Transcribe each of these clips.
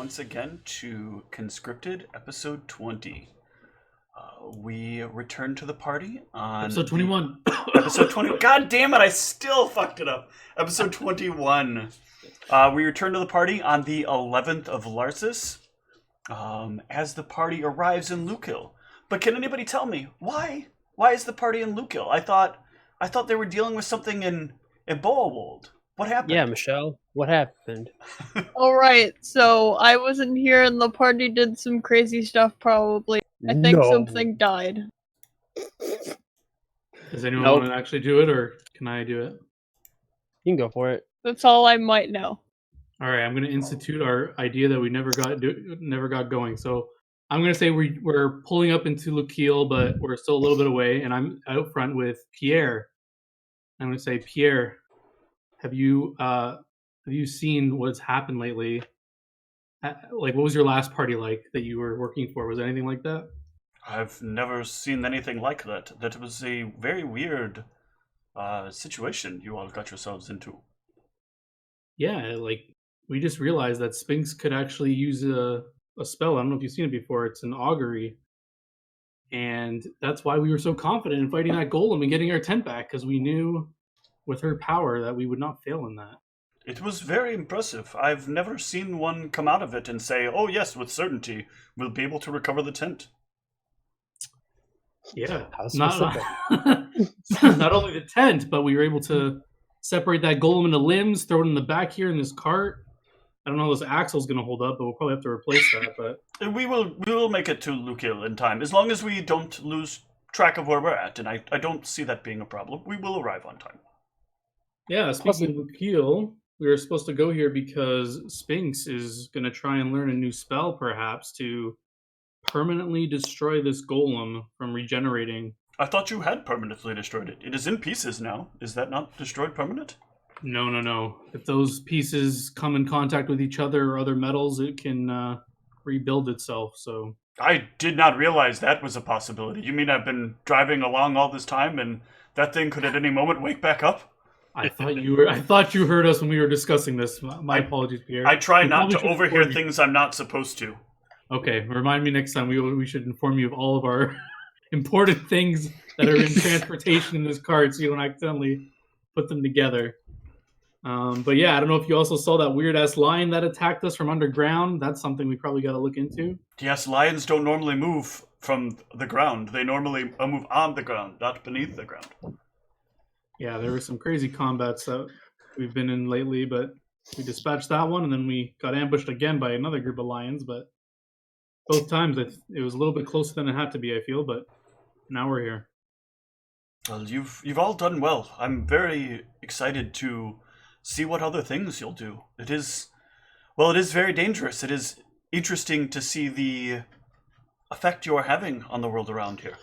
once again to Conscripted, episode 20. We return to the party on... Episode 21. Episode 20. God damn it, I still fucked it up. Episode 21. We return to the party on the 11th of Larsis as the party arrives in Lukill. But can anybody tell me, why? Why is the party in Lukill? I thought they were dealing with something in Boawold. What happened? Yeah, Michelle, what happened? Alright, so I wasn't here and the party did some crazy stuff probably. I think something died. Does anyone want to actually do it, or can I do it? You can go for it. That's all I might know. All right, I'm going to institute our idea that we never got going. So I'm going to say we're pulling up into Lukiel, but we're still a little bit away, and I'm out front with Pierre. I'm going to say, Pierre, have you seen what's happened lately? Like, what was your last party like that you were working for? Was anything like that? I've never seen anything like that. That was a very weird situation you all got yourselves into. Yeah, like, we just realized that Sphinx could actually use a spell. I don't know if you've seen it before. It's an augury. And that's why we were so confident in fighting that golem and getting our tent back, because we knew with her power that we would not fail in that. It was very impressive. I've never seen one come out of it and say, oh yes, with certainty, we'll be able to recover the tent. Yeah, not not only the tent, but we were able to separate that golem into limbs, throw it in the back here in this cart. I don't know how this axle's going to hold up, but we'll probably have to replace that. But we will make it to Lukiel in time, as long as we don't lose track of where we're at, and I don't see that being a problem. We will arrive on time. Yeah, speaking of Lukiel, we were supposed to go here because Sphinx is going to try and learn a new spell, perhaps, to permanently destroy this golem from regenerating. I thought you had permanently destroyed it. It is in pieces now. Is that not destroyed permanent? No. If those pieces come in contact with each other or other metals, it can rebuild itself. So I did not realize that was a possibility. You mean I've been driving along all this time and that thing could at any moment wake back up? I thought you heard us when we were discussing this. My apologies, Pierre. I try not to overhear things I'm not supposed to. Okay, remind me next time. We should inform you of all of our important things that are in transportation in this cart, so you don't accidentally put them together. But yeah, I don't know if you also saw that weird ass lion that attacked us from underground. That's something we probably got to look into. Yes, lions don't normally move from the ground. They normally move on the ground, not beneath the ground. Yeah, there were some crazy combats that we've been in lately, but we dispatched that one, and then we got ambushed again by another group of lions, but both times it was a little bit closer than it had to be, I feel, but now we're here. Well, you've all done well. I'm very excited to see what other things you'll do. It is very dangerous. It is interesting to see the effect you are having on the world around here.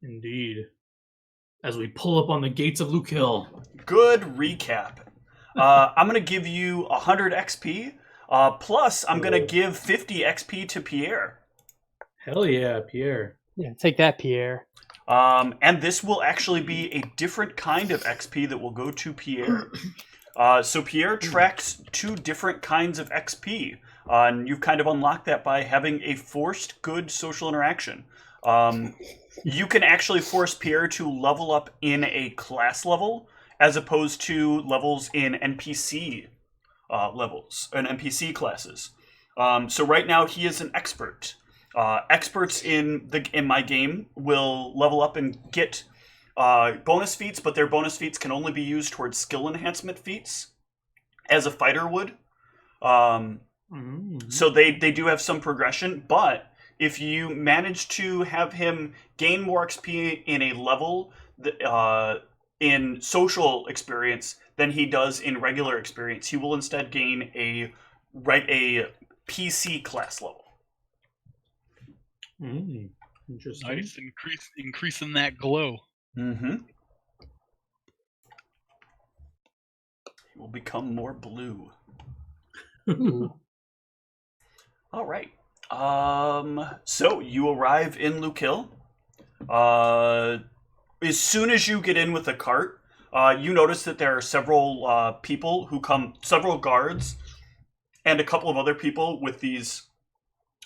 Indeed. As we pull up on the gates of Lukiel. Good recap. I'm going to give you 100 XP, plus I'm going to give 50 XP to Pierre. Hell yeah, Pierre. Yeah, take that, Pierre. And this will actually be a different kind of XP that will go to Pierre. So Pierre tracks 2 different kinds of XP, and you've kind of unlocked that by having a forced good social interaction. You can actually force Pierre to level up in a class level, as opposed to levels in NPC levels and NPC classes. So right now he is an expert. Experts in my game will level up and get bonus feats, but their bonus feats can only be used towards skill enhancement feats, as a fighter would. So they do have some progression, but if you manage to have him gain more XP in a level in social experience than he does in regular experience, he will instead gain a PC class level. Interesting. Nice, increasing that glow. Mm-hmm. He will become more blue. All right. So you arrive in Lukiel. As soon as you get in with the cart, you notice that there are several people who come, several guards and a couple of other people with these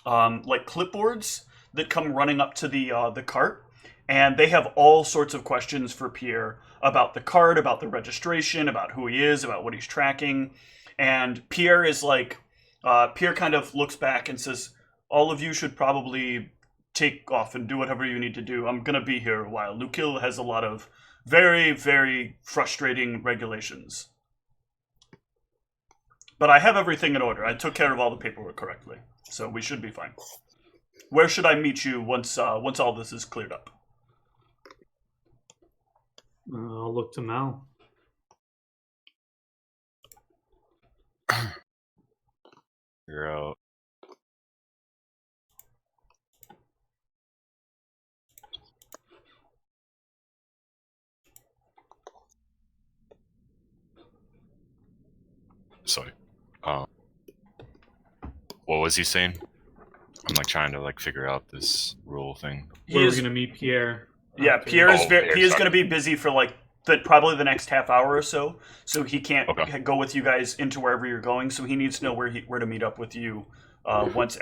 like clipboards that come running up to the cart, and they have all sorts of questions for Pierre about the cart, about the registration, about who he is, about what he's tracking. And Pierre is like, Pierre kind of looks back and says, all of you should probably take off and do whatever you need to do. I'm going to be here a while. Lukil has a lot of very, very frustrating regulations. But I have everything in order. I took care of all the paperwork correctly, so we should be fine. Where should I meet you once all this is cleared up? I'll look to Mal. Figure out. Sorry. What was he saying? I'm like trying to like figure out this rule thing. Where are we gonna meet Pierre? Yeah, Okay. Pierre is Pierre's he is going to be busy for like probably the next half hour or so. So he can't go with you guys into wherever you're going. So he needs to know where to meet up with you once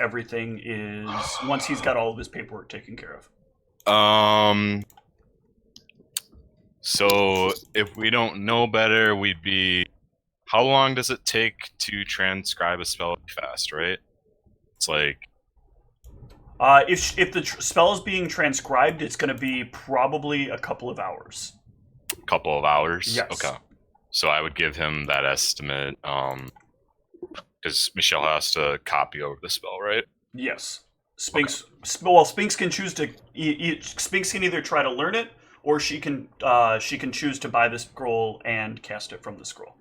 he's got all of his paperwork taken care of. So if we don't know better, we'd be. How long does it take to transcribe a spell fast? Right? It's like. If the spell is being transcribed, it's going to be probably a couple of hours. Couple of hours? Yes. Okay. So I would give him that estimate, because Michelle has to copy over the spell, right? Yes. Spinks. Okay. Well, Spinks can choose to. Spinks can either try to learn it, or she can choose to buy the scroll and cast it from the scroll.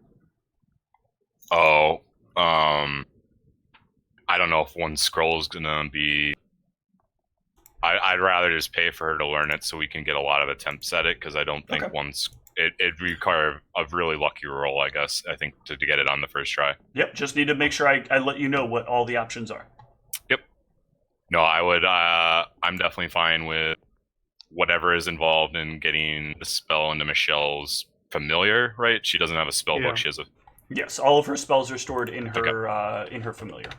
Oh, I don't know if one scroll is gonna be. I'd rather just pay for her to learn it so we can get a lot of attempts at it, because I don't think it require a really lucky roll, I guess, I think, to get it on the first try. Yep, just need to make sure I let you know what all the options are. Yep. No, I would, I'm definitely fine with whatever is involved in getting the spell into Michelle's familiar, right? She doesn't have a spell book, she has a... Yes, all of her spells are stored in her familiar.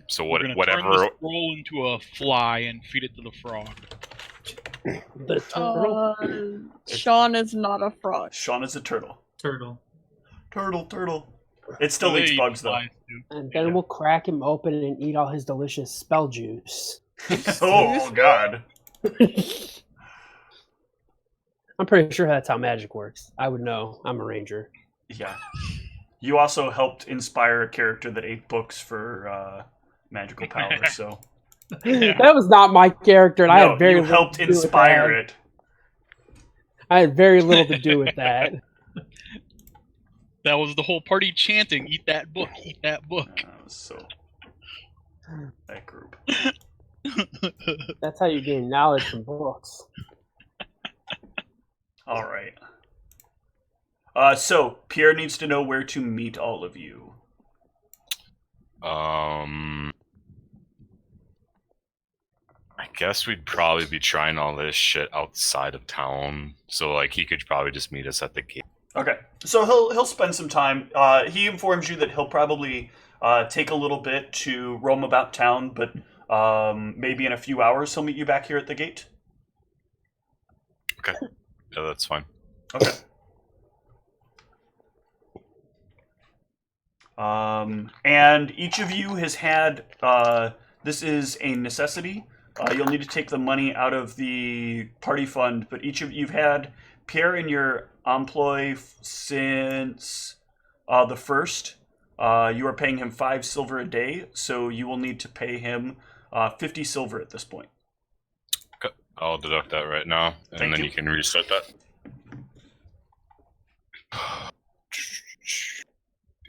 So Turn whatever. the scroll into a fly and feed it to the frog. The turtle. Sean is not a frog. Sean is a turtle. Turtle. Turtle. It still They eats eat bugs, though. flies, too. And then we'll crack him open and eat all his delicious spell juice. Oh, God. I'm pretty sure that's how magic works. I would know. I'm a ranger. Yeah. You also helped inspire a character that ate books for magical powers, so... That was not my character, and I had very you little helped to do with inspire that. it. I had very little to do with that. That was the whole party chanting, "Eat that book, eat that book." That group. That's how you gain knowledge from books. All right. So Pierre needs to know where to meet all of you. I guess we'd probably be trying all this shit outside of town, so like he could probably just meet us at the gate. Okay, so he'll spend some time. He informs you that he'll probably take a little bit to roam about town, but maybe in a few hours he'll meet you back here at the gate. Okay, yeah, that's fine. Okay. And each of you has had. This is a necessity. You'll need to take the money out of the party fund, but each of you've had Pierre in your employ since the first. You are paying him 5 silver a day, so you will need to pay him 50 silver at this point. Okay, I'll deduct that right now, and Thank then you. you can reset that.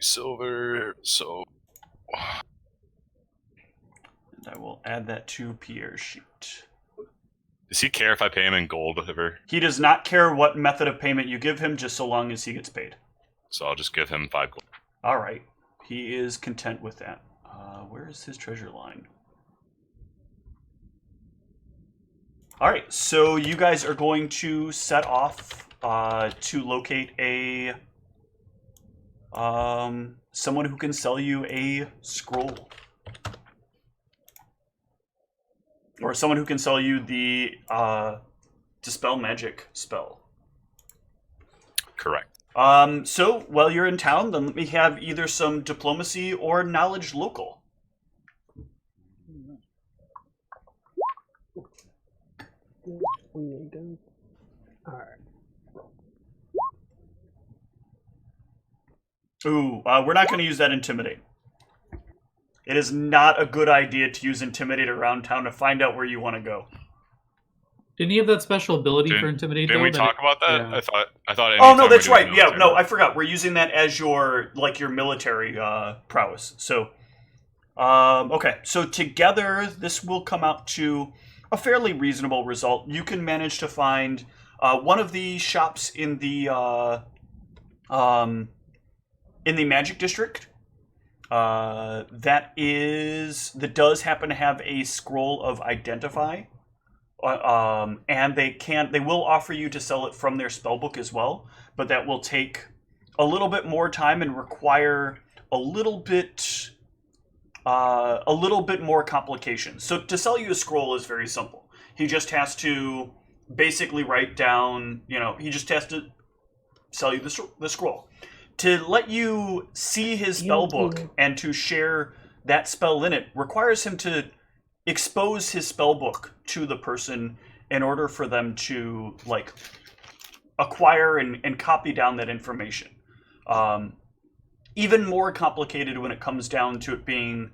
Silver, so... And I will add that to Pierre's sheet. Does he care if I pay him in gold ever? He does not care what method of payment you give him, just so long as he gets paid. So I'll just give him 5 gold. All right. He is content with that. Where is his treasure line? All right. So you guys are going to set off to locate a Someone who can sell you a scroll. Or someone who can sell you the Dispel Magic spell. Correct. So, while you're in town, then let me have either some diplomacy or knowledge local. Alright. Ooh, we're not going to use that Intimidate. It is not a good idea to use Intimidate around town to find out where you want to go. Didn't he have that special ability for Intimidate? Didn't though, we talk about that? Yeah. I thought. Oh no, anytime that's we're doing right. Yeah, military- no, I forgot. We're using that as your military prowess. So, okay. So together, this will come out to a fairly reasonable result. You can manage to find one of the shops in the Magic District. That does happen to have a scroll of Identify. And they will offer you to sell it from their spellbook as well, but that will take a little bit more time and require a little bit more complications. So to sell you a scroll is very simple. He just has to basically write down, he just has to sell you the scroll. To let you see his spellbook and to share that spell in it requires him to expose his spellbook to the person in order for them to acquire and copy down that information. Even more complicated when it comes down to it being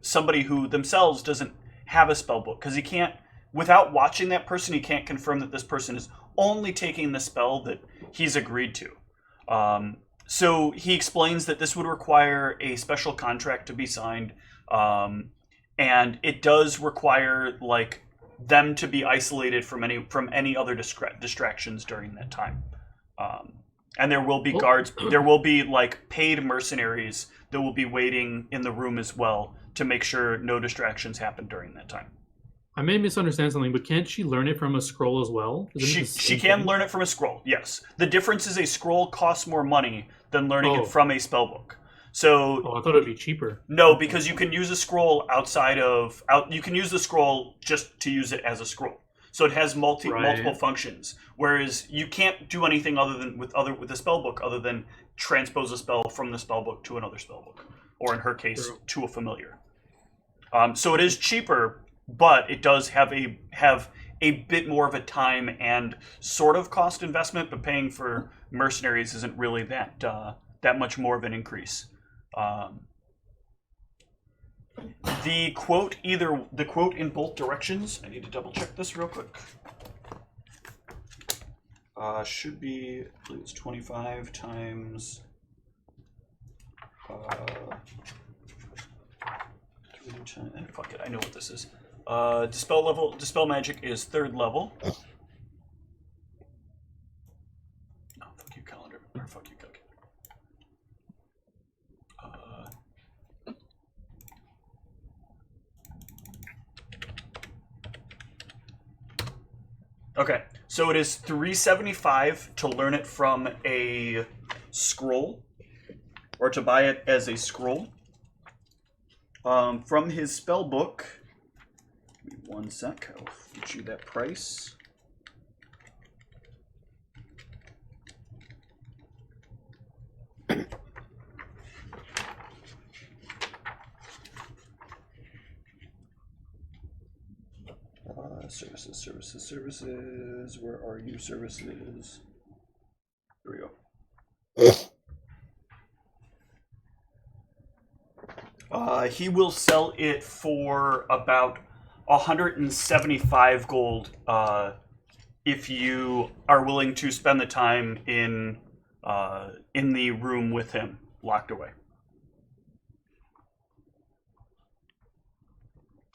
somebody who themselves doesn't have a spellbook, because he can't, without watching that person, he can't confirm that this person is only taking the spell that he's agreed to. So he explains that this would require a special contract to be signed. And it does require them to be isolated from any other distractions during that time. And there will be guards. There will be paid mercenaries that will be waiting in the room as well to make sure no distractions happen during that time. I may misunderstand something, but can't she learn it from a scroll as well? She can learn it from a scroll. Yes, the difference is a scroll costs more money than learning it from a spellbook. So, I thought it'd be cheaper. No, because you can use a scroll you can use the scroll just to use it as a scroll. So it has multiple functions. Whereas you can't do anything other than with the spellbook other than transpose a spell from the spellbook to another spellbook, or in her case, to a familiar. So it is cheaper, but it does have a bit more of a time and sort of cost investment. But paying for mercenaries isn't really that much more of an increase. The quote in both directions. I need to double check this real quick. Should be, I believe it's 25 times 3 times. Fuck it, I know what this is. Dispel magic is 3rd level. Oh, fuck you, calendar. Or fuck you, calculator. Okay, so it is $375 to learn it from a scroll, or to buy it as a scroll. From his spell book, give me 1 sec, I'll get you that price. Services. Where are you, services? Here we go. He will sell it for about 175 gold if you are willing to spend the time in the room with him, locked away.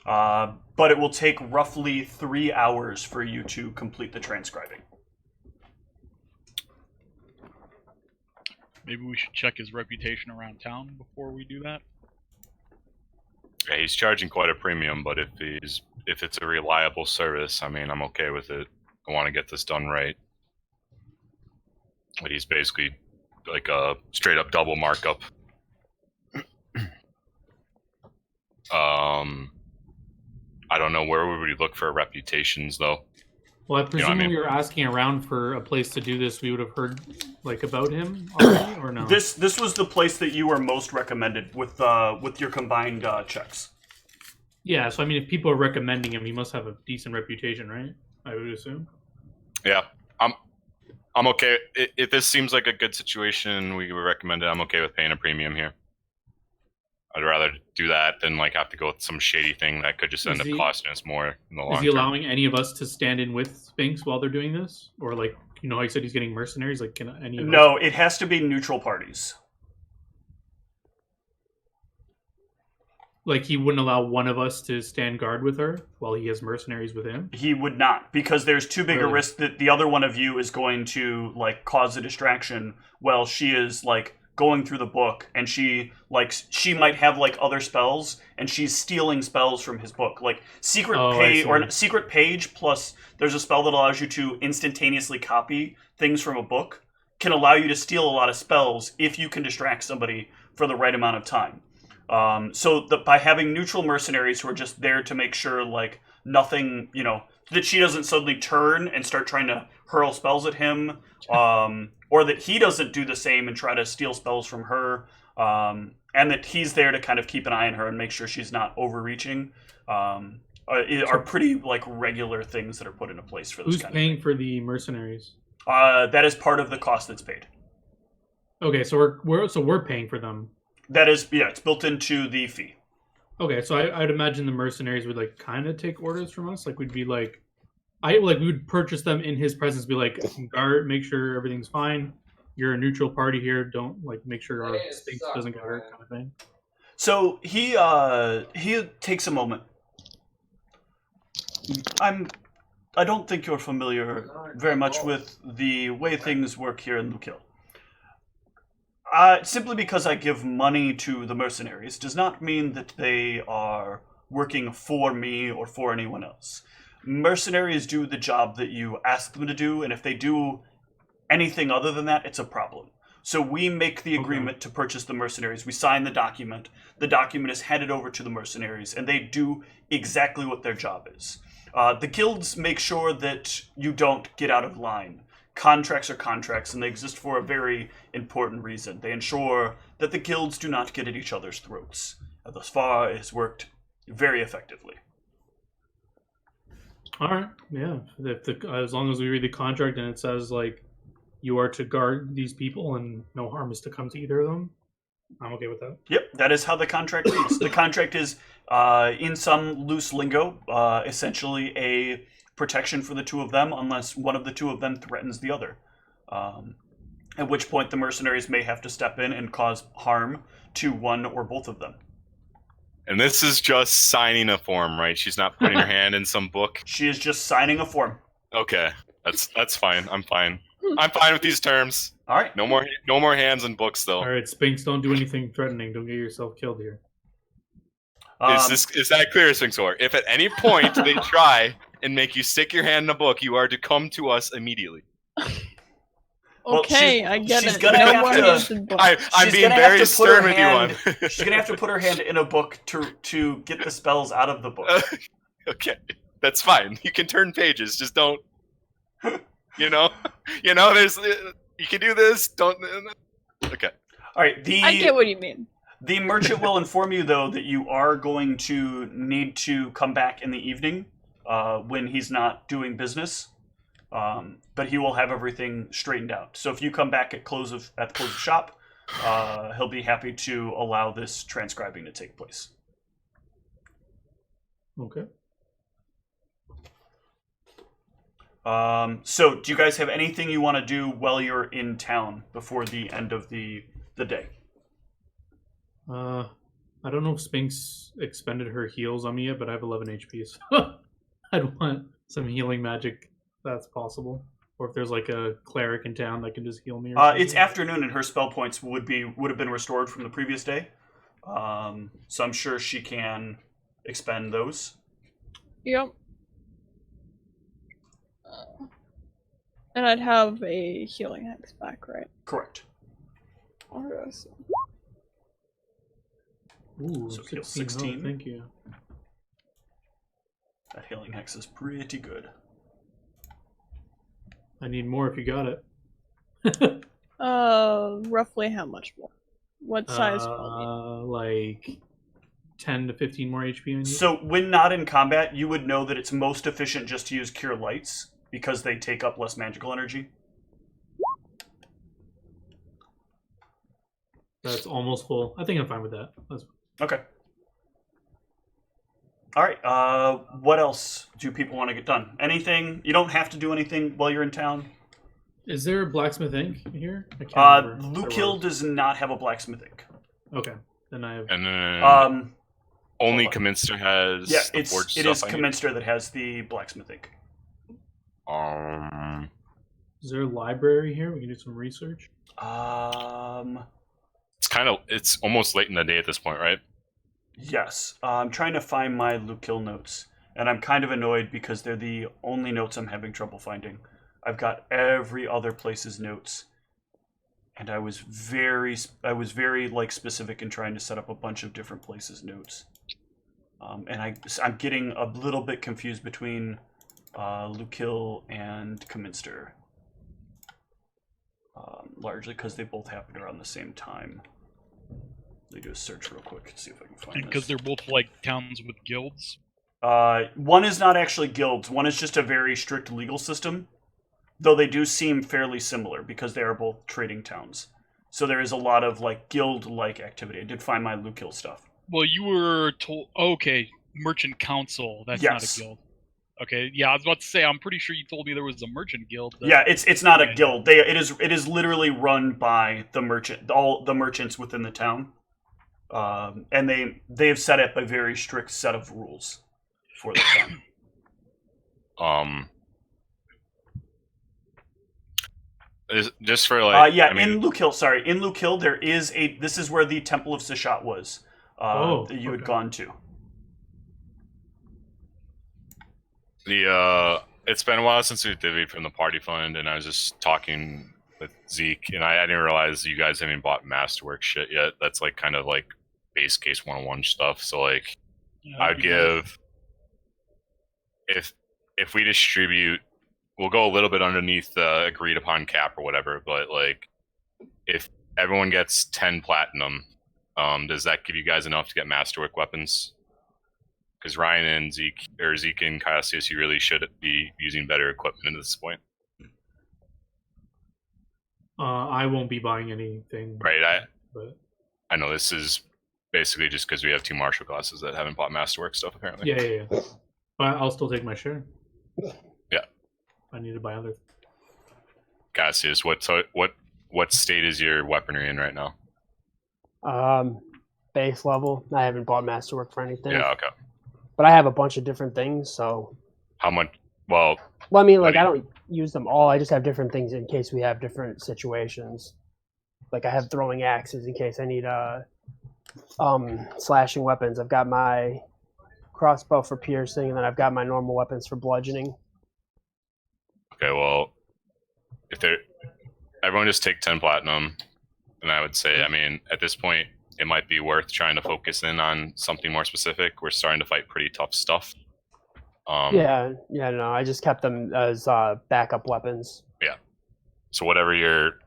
But it will take roughly 3 hours for you to complete the transcribing. Maybe we should check his reputation around town before we do that. Yeah, he's charging quite a premium, but if it's a reliable service, I mean, I'm okay with it. I want to get this done right. But he's basically like a straight up double markup. I don't know, where would we look for reputations though? Well, I presume when we were asking around for a place to do this, we would have heard like about him already, or no? This was the place that you were most recommended with your combined checks. Yeah, so I mean, if people are recommending him, he must have a decent reputation, right? I would assume. Yeah, I'm okay. If this seems like a good situation, we would recommend it. I'm okay with paying a premium here. I'd rather do that than like have to go with some shady thing that could just end up costing us more in the long term. Is he allowing any of us to stand in with Sphinx while they're doing this, or like, you know, how you said he's getting mercenaries? Like, can any? No, it has to be neutral parties. Like, he wouldn't allow one of us to stand guard with her while he has mercenaries with him? He would not, because there's too big a risk that the other one of you is going to like cause a distraction while she is like going through the book, and she might have like other spells, and she's stealing spells from his book, like secret page plus there's a spell that allows you to instantaneously copy things from a book, can allow you to steal a lot of spells if you can distract somebody for the right amount of time. By having neutral mercenaries who are just there to make sure like nothing, you know, that she doesn't suddenly turn and start trying to hurl spells at him, or that he doesn't do the same and try to steal spells from her, and that he's there to kind of keep an eye on her and make sure she's not overreaching, are pretty like regular things that are put into place for this Who's kind paying of thing. for the mercenaries? That is part of the cost that's paid. Okay, so we're paying for them. That is, yeah, it's built into the fee. Okay, so I'd imagine the mercenaries would like kind of take orders from us. Like, we'd be like, we would purchase them in his presence. Be like, guard, make sure everything's fine. You're a neutral party here. Don't like make sure our Sphinx doesn't get hurt, kind of thing. So he takes a moment. I don't think you're familiar very much with the way things work here in Lukiel. Simply because I give money to the mercenaries does not mean that they are working for me or for anyone else. Mercenaries do the job that you ask them to do, and if they do anything other than that, it's a problem. So we make the agreement to purchase the mercenaries. We sign the document. The document is handed over to the mercenaries, and they do exactly what their job is. The guilds make sure that you don't get out of line. Contracts are contracts, and they exist for a very important reason. They ensure that the guilds do not get at each other's throats. And thus far, it has worked very effectively. All right, yeah. As long as we read the contract and it says like you are to guard these people and no harm is to come to either of them, I'm okay with that. Yep, that is how the contract reads. The contract is, in some loose lingo, essentially a protection for the two of them unless one of the two of them threatens the other. At which point the mercenaries may have to step in and cause harm to one or both of them. And this is just signing a form, right? She's not putting her hand in some book. She is just signing a form. Okay, that's fine. I'm fine. I'm fine with these terms. All right. No more hands in books, though. All right, Sphinx, don't do anything threatening. Don't get yourself killed here. Is that clear, Sphinx? Or if at any point they try and make you stick your hand in a book, you are to come to us immediately. Okay, I get she's it. Gonna No have more to- hands in books. I'm being very stern with you on. She's gonna have to put her hand in a book to get the spells out of the book. Okay, that's fine. You can turn pages, just don't. There's you can do this. Don't. Okay. All right. I get what you mean. The merchant will inform you though that you are going to need to come back in the evening when he's not doing business. But he will have everything straightened out. So if you come back at the close of shop, he'll be happy to allow this transcribing to take place. Okay. So do you guys have anything you want to do while you're in town before the end of the day? I don't know if Sphinx expended her heals on me yet, but I have 11 HP, so I'd want some healing magic if that's possible. Or if there's like a cleric in town that can just heal me. It's afternoon, and her spell points would have been restored from the previous day. So I'm sure she can expend those. Yep. And I'd have a healing hex back, right? Correct. Okay, so- Ooh, So heal 16. 16. Thank you. That healing hex is pretty good. I need more if you got it. Roughly how much more? What size will Like 10 to 15 more HP on you. So when not in combat, you would know that it's most efficient just to use Cure Lights because they take up less magical energy. That's almost full. I think I'm fine with that. Okay. All right. What else do people want to get done? Anything? You don't have to do anything while you're in town. Is there a blacksmith ink here? I can't remember. Lukil does not have a blacksmith ink. Okay, then I have. And then hold only on. Comminster has Yeah, the forge it stuff is I need. Comminster that has the blacksmith ink. Is there a library here? We can do some research. It's almost late in the day at this point, right? Yes. I'm trying to find my Lukil notes, and I'm kind of annoyed because they're the only notes I'm having trouble finding. I've got every other place's notes, and I was very like specific in trying to set up a bunch of different places' notes. And I'm getting a little bit confused between Lukil and Comminster, largely because they both happened around the same time. Let me do a search real quick and see if I can find Because this. they're both like towns with guilds. One is not actually guilds. One is just a very strict legal system, though they do seem fairly similar because they are both trading towns. So there is a lot of like guild-like activity. I did find my Lukil stuff. Well, you were told. Okay, merchant council. That's Yes. not a guild. Okay, yeah, I was about to say. I'm pretty sure you told me there was a merchant guild. Yeah, it's not a guild. It is literally run by all the merchants within the town, and they have set up a very strict set of rules for the town. Just for like, in Lukil, there is this is where the Temple of Sishat was, that you had gone to. It's been a while since we divvied from the party fund, and I was just talking with Zeke, and I didn't realize you guys haven't bought Masterwork shit yet. That's like kind of like base case 101 stuff. So like, I'd give if we distribute, we'll go a little bit underneath the agreed upon cap or whatever. But like, if everyone gets 10 platinum, does that give you guys enough to get Masterwork weapons? Because Ryan and Zeke and Cassius, you really should be using better equipment at this point. I won't be buying anything. Right. But I know this is basically just because we have two martial classes that haven't bought Masterwork stuff apparently. yeah. But I'll still take my share. Yeah. I need to buy others. Cassius, what state is your weaponry in right now? Base level. I haven't bought Masterwork for anything. Yeah. Okay. But I have a bunch of different things, so. How much? Well, I mean, like, I don't use them all. I just have different things in case we have different situations. Like, I have throwing axes in case I need slashing weapons. I've got my crossbow for piercing, and then I've got my normal weapons for bludgeoning. okay. Well, everyone just take 10 platinum, and I would say, I mean, at this point, it might be worth trying to focus in on something more specific. We're starting to fight pretty tough stuff. No, I just kept them as backup weapons. Yeah. So whatever your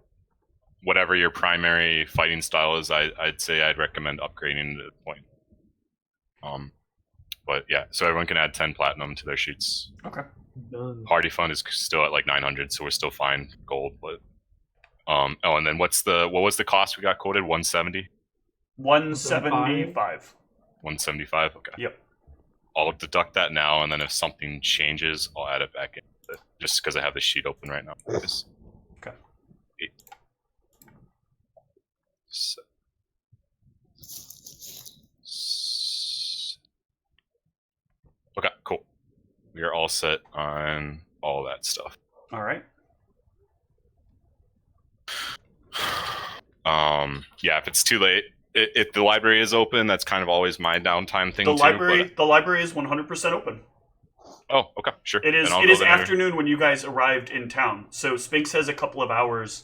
primary fighting style is, I'd say I'd recommend upgrading to the point. But yeah, so everyone can add 10 platinum to their sheets. Okay. Done. Party fund is still at like 900, so we're still fine gold. But and then what was the cost we got quoted? 170. 175. 175. Okay. Yep. I'll deduct that now, and then if something changes, I'll add it back in. Just because I have the sheet open right now. Okay. 8. Okay, cool. We are all set on all that stuff. All right. Yeah, if it's too late, if the library is open, that's kind of always my downtime thing. The too, library is 100% open. Oh, okay, sure. It is. Then I'll It go is there. afternoon when you guys arrived in town. So Spinks has a couple of hours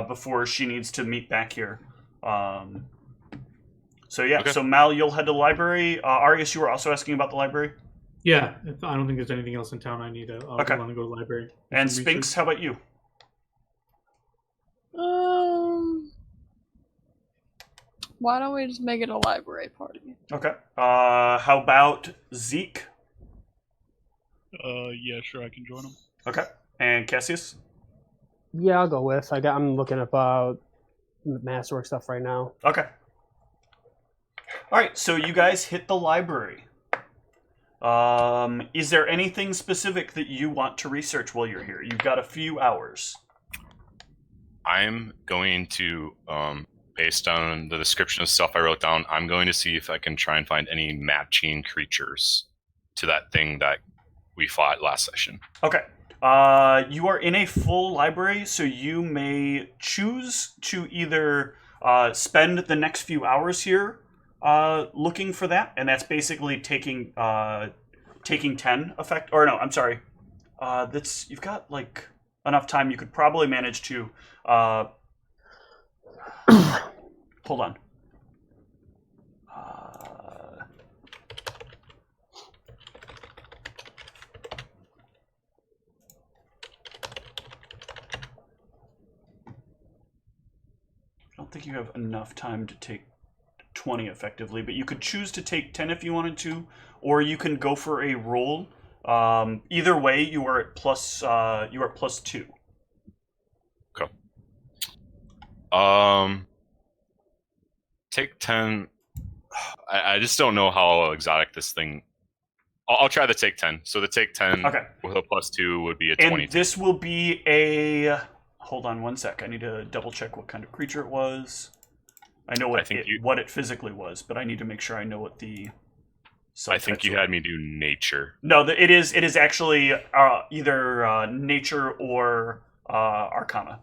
before she needs to meet back here. So yeah, Okay. so Mal, you'll head to the library. Arius, you were also asking about the library. Yeah, I don't think there's anything else in town I need to. I Okay. want to go to the library. do And some Spinks, research. how about you? Why don't we just make it a library party? Okay. How about Zeke? Yeah, sure, I can join them. Okay. And Cassius? Yeah, I'll go with. I'm looking up masterwork stuff right now. Okay. All right, so you guys hit the library. Is there anything specific that you want to research while you're here? You've got a few hours. I'm going to, based on the description of stuff I wrote down, I'm going to see if I can try and find any matching creatures to that thing that we fought last session. Okay. You are in a full library, so you may choose to either spend the next few hours here looking for that, and that's basically taking 10 effect. Or no, I'm sorry. You've got like enough time. You could probably manage to. Hold on. I don't think you have enough time to take 20 effectively, but you could choose to take 10 if you wanted to, or you can go for a roll. Either way, you are at +2. Okay. Take 10. I just don't know how exotic this thing. I'll try the take 10. So the take 10 Okay. with a +2 would be a And 20. this will be a. Hold on one sec. I need to double check what kind of creature it was. I know what it physically was, but I need to make sure I know what the. I think you had me do nature. No, it is actually either nature or arcana.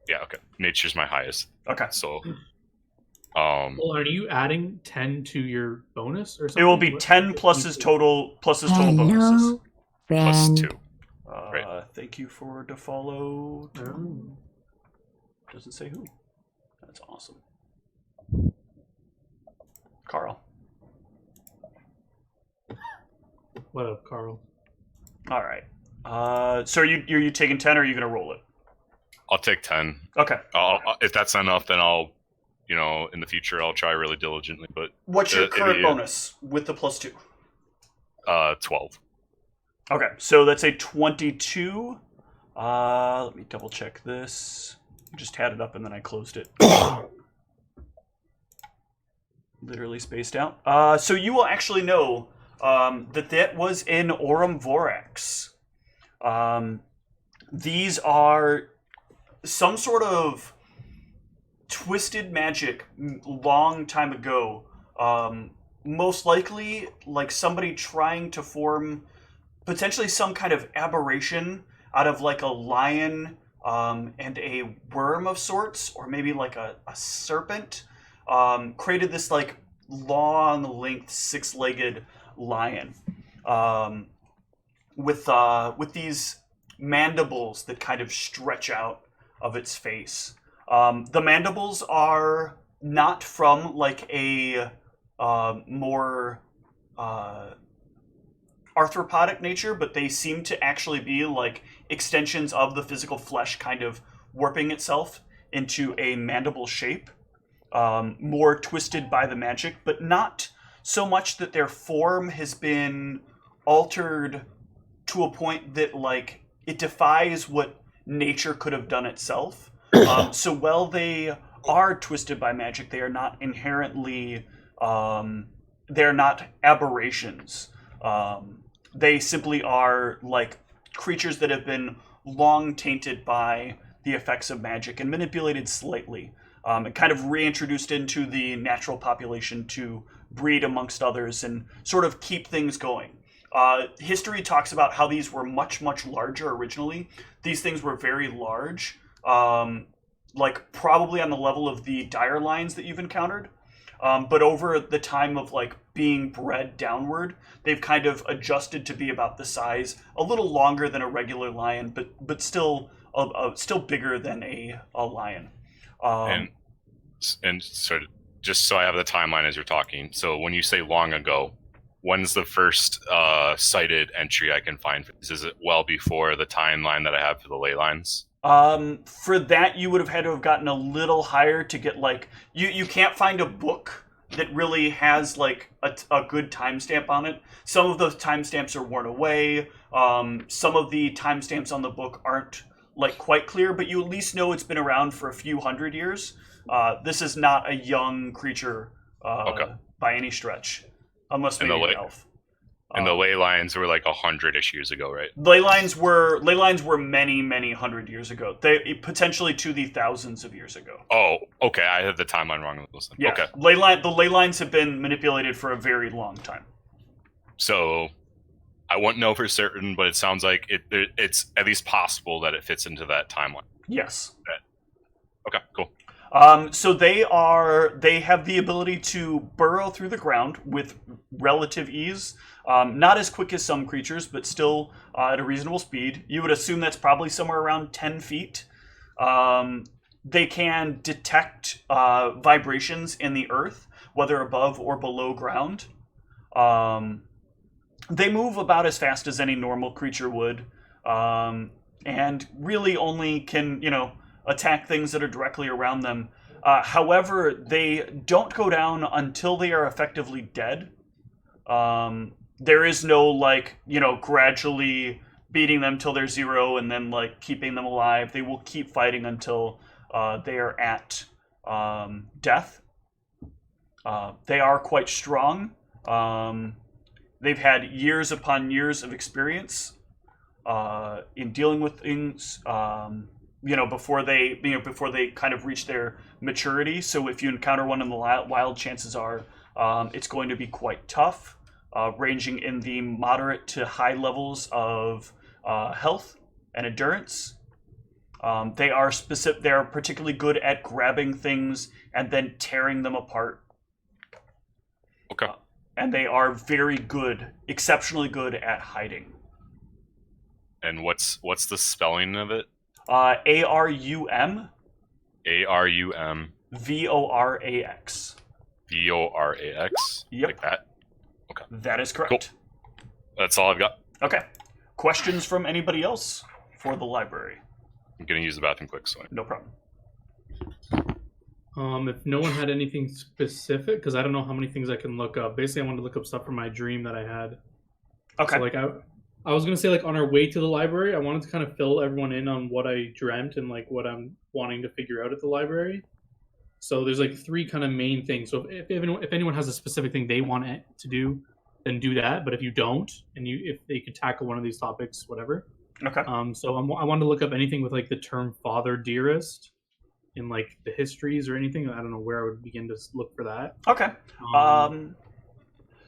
Yeah, okay. Nature's my highest. Okay. So, Well, are you adding 10 to your bonus or something? It will be 10 plus his total bonuses. Hello, plus friend. 2. Thank you for the follow. Oh. Doesn't say who. That's awesome. Carl. What up, Carl? All right. So are you taking 10 or are you going to roll it? I'll take 10. Okay. If that's not enough, then I'll, in the future, I'll try really diligently. But what's your current bonus with the +2? 12. Okay, so that's a 22. Let me double check this. I just had it up and then I closed it. Literally spaced out. So you will actually know that was in Aurum Vorax. These are some sort of twisted magic long time ago. Most likely, like somebody trying to form potentially some kind of aberration out of like a lion and a worm of sorts, or maybe like a serpent. Created this like long length 6-legged lion with these mandibles that kind of stretch out of its face. The mandibles are not from like a more arthropodic nature, but they seem to actually be like extensions of the physical flesh kind of warping itself into a mandible shape. More twisted by the magic, but not so much that their form has been altered to a point that like it defies what nature could have done itself. So while they are twisted by magic, they are not inherently they're not aberrations. They simply are like creatures that have been long tainted by the effects of magic and manipulated slightly. And kind of reintroduced into the natural population to breed amongst others and sort of keep things going. History talks about how these were much, much larger originally. These things were very large, like probably on the level of the dire lions that you've encountered. But over the time of like being bred downward, they've kind of adjusted to be about the size, a little longer than a regular lion, but still bigger than a lion. And And sort of, just so I have the timeline as you're talking. So when you say long ago, when's the first cited entry I can find for this? Is it well before the timeline that I have for the ley lines? For that, you would have had to have gotten a little higher to get like you can't find a book that really has like a good timestamp on it. Some of those timestamps are worn away. Some of the timestamps on the book aren't like quite clear, but you at least know it's been around for a few hundred years. This is not a young creature by any stretch, unless maybe an elf. And the ley lines were like 100-ish years ago, right? Ley lines were many hundred years ago. They potentially to the thousands of years ago. Oh, okay. I had the timeline wrong. Yeah. Okay. The ley lines have been manipulated for a very long time. So I won't know for certain, but it sounds like it's at least possible that it fits into that timeline. Yes. Okay, cool. So they have the ability to burrow through the ground with relative ease. Not as quick as some creatures, but still at a reasonable speed. You would assume that's probably somewhere around 10 feet. They can detect vibrations in the earth, whether above or below ground. They move about as fast as any normal creature would, and really only can, attack things that are directly around them. However, they don't go down until they are effectively dead. There is no, gradually beating them till they're zero and then, keeping them alive. They will keep fighting until they are at death. They are quite strong. They've had years upon years of experience in dealing with things, before they kind of reach their maturity. So if you encounter one in the wild, chances are it's going to be quite tough, ranging in the moderate to high levels of health and endurance. They are particularly good at grabbing things and then tearing them apart. Okay. And they are very good, exceptionally good at hiding. And what's the spelling of it? ARUM. ARUM. VORAX. VORAX. Yep. Like that. Okay. That is correct. Cool. That's all I've got. Okay. Questions from anybody else for the library? I'm gonna use the bathroom quick, so No problem. If no one had anything specific, because I don't know how many things I can look up. Basically, I wanted to look up stuff from my dream that I had. Okay. So, I was gonna say, on our way to the library, I wanted to kind of fill everyone in on what I dreamt and what I'm wanting to figure out at the library. So there's 3 kind of main things. So if anyone has a specific thing they want to do, then do that. But if you don't, and if they could tackle one of these topics, whatever. Okay. So I wanted to look up anything with the term father dearest in the histories or anything. I don't know where I would begin to look for that. Okay.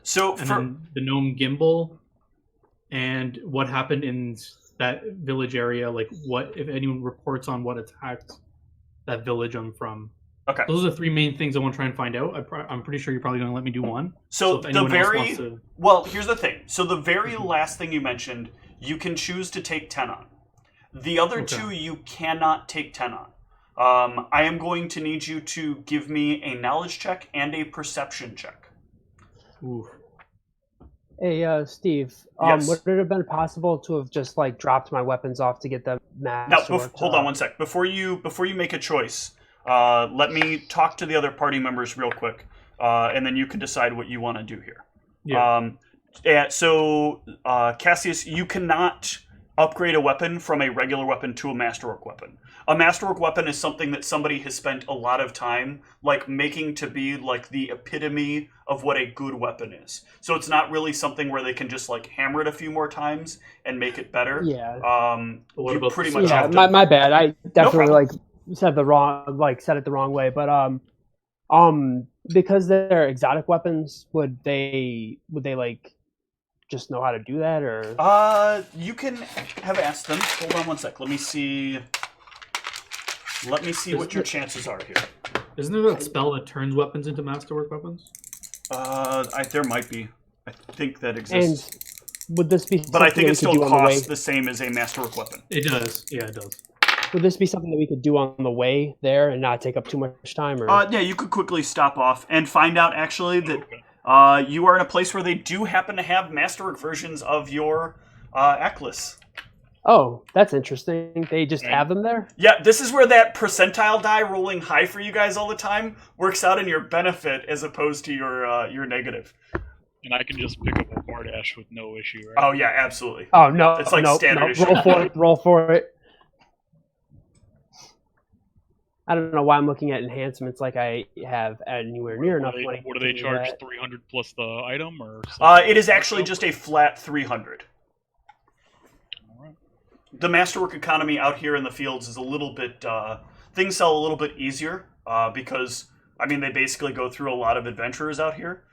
So and for then the gnome Gimbal and what happened in that village area, what if anyone reports on what attacked that village I'm from. Okay. Those are the 3 main things I want to try and find out. I'm pretty sure you're probably going to let me do one. So if anyone else wants to... Well, here's the thing. So the very last thing you mentioned, you can choose to take 10 on. The other 2 you cannot take 10 on. I am going to need you to give me a knowledge check and a perception check. Ooh. Hey, Steve. Yes. Would it have been possible to have just dropped my weapons off to get the Now, masterwork? hold on one sec. Before you make a choice, let me talk to the other party members real quick, and then you can decide what you want to do here. Yeah. So, Cassius, you cannot upgrade a weapon from a regular weapon to a masterwork weapon. A masterwork weapon is something that somebody has spent a lot of time making to be the epitome of what a good weapon is. So it's not really something where they can just hammer it a few more times and make it better. Yeah. What You about pretty the much have to. my bad. I definitely problem. said it the wrong way. But because they're exotic weapons, would they just know how to do that, or? You can have asked them. Hold on one sec. Let me see what your chances are here. Isn't there that spell that turns weapons into masterwork weapons? There might be. I think that exists. And would this be? But I think it still costs the same as a masterwork weapon. It does. Yeah, it does. Would this be something that we could do on the way there and not take up too much time? Or Yeah, you could quickly stop off and find out actually that you are in a place where they do happen to have masterwork versions of your Atlas. oh, that's interesting. They just have them there. Yeah, this is where that percentile die rolling high for you guys all the time works out in your benefit as opposed to your negative. And I can just pick up a Bardash with no issue, right? Oh yeah, absolutely. Oh no, It's like no, standard issue. roll for it. Roll for it. I don't know why I'm looking at enhancements like I have anywhere near enough money. What do they to charge? that. 300 plus the item, or? Something? It is actually just a flat 300. Alright. The masterwork economy out here in the fields is a little bit things sell a little bit easier because I mean they basically go through a lot of adventurers out here,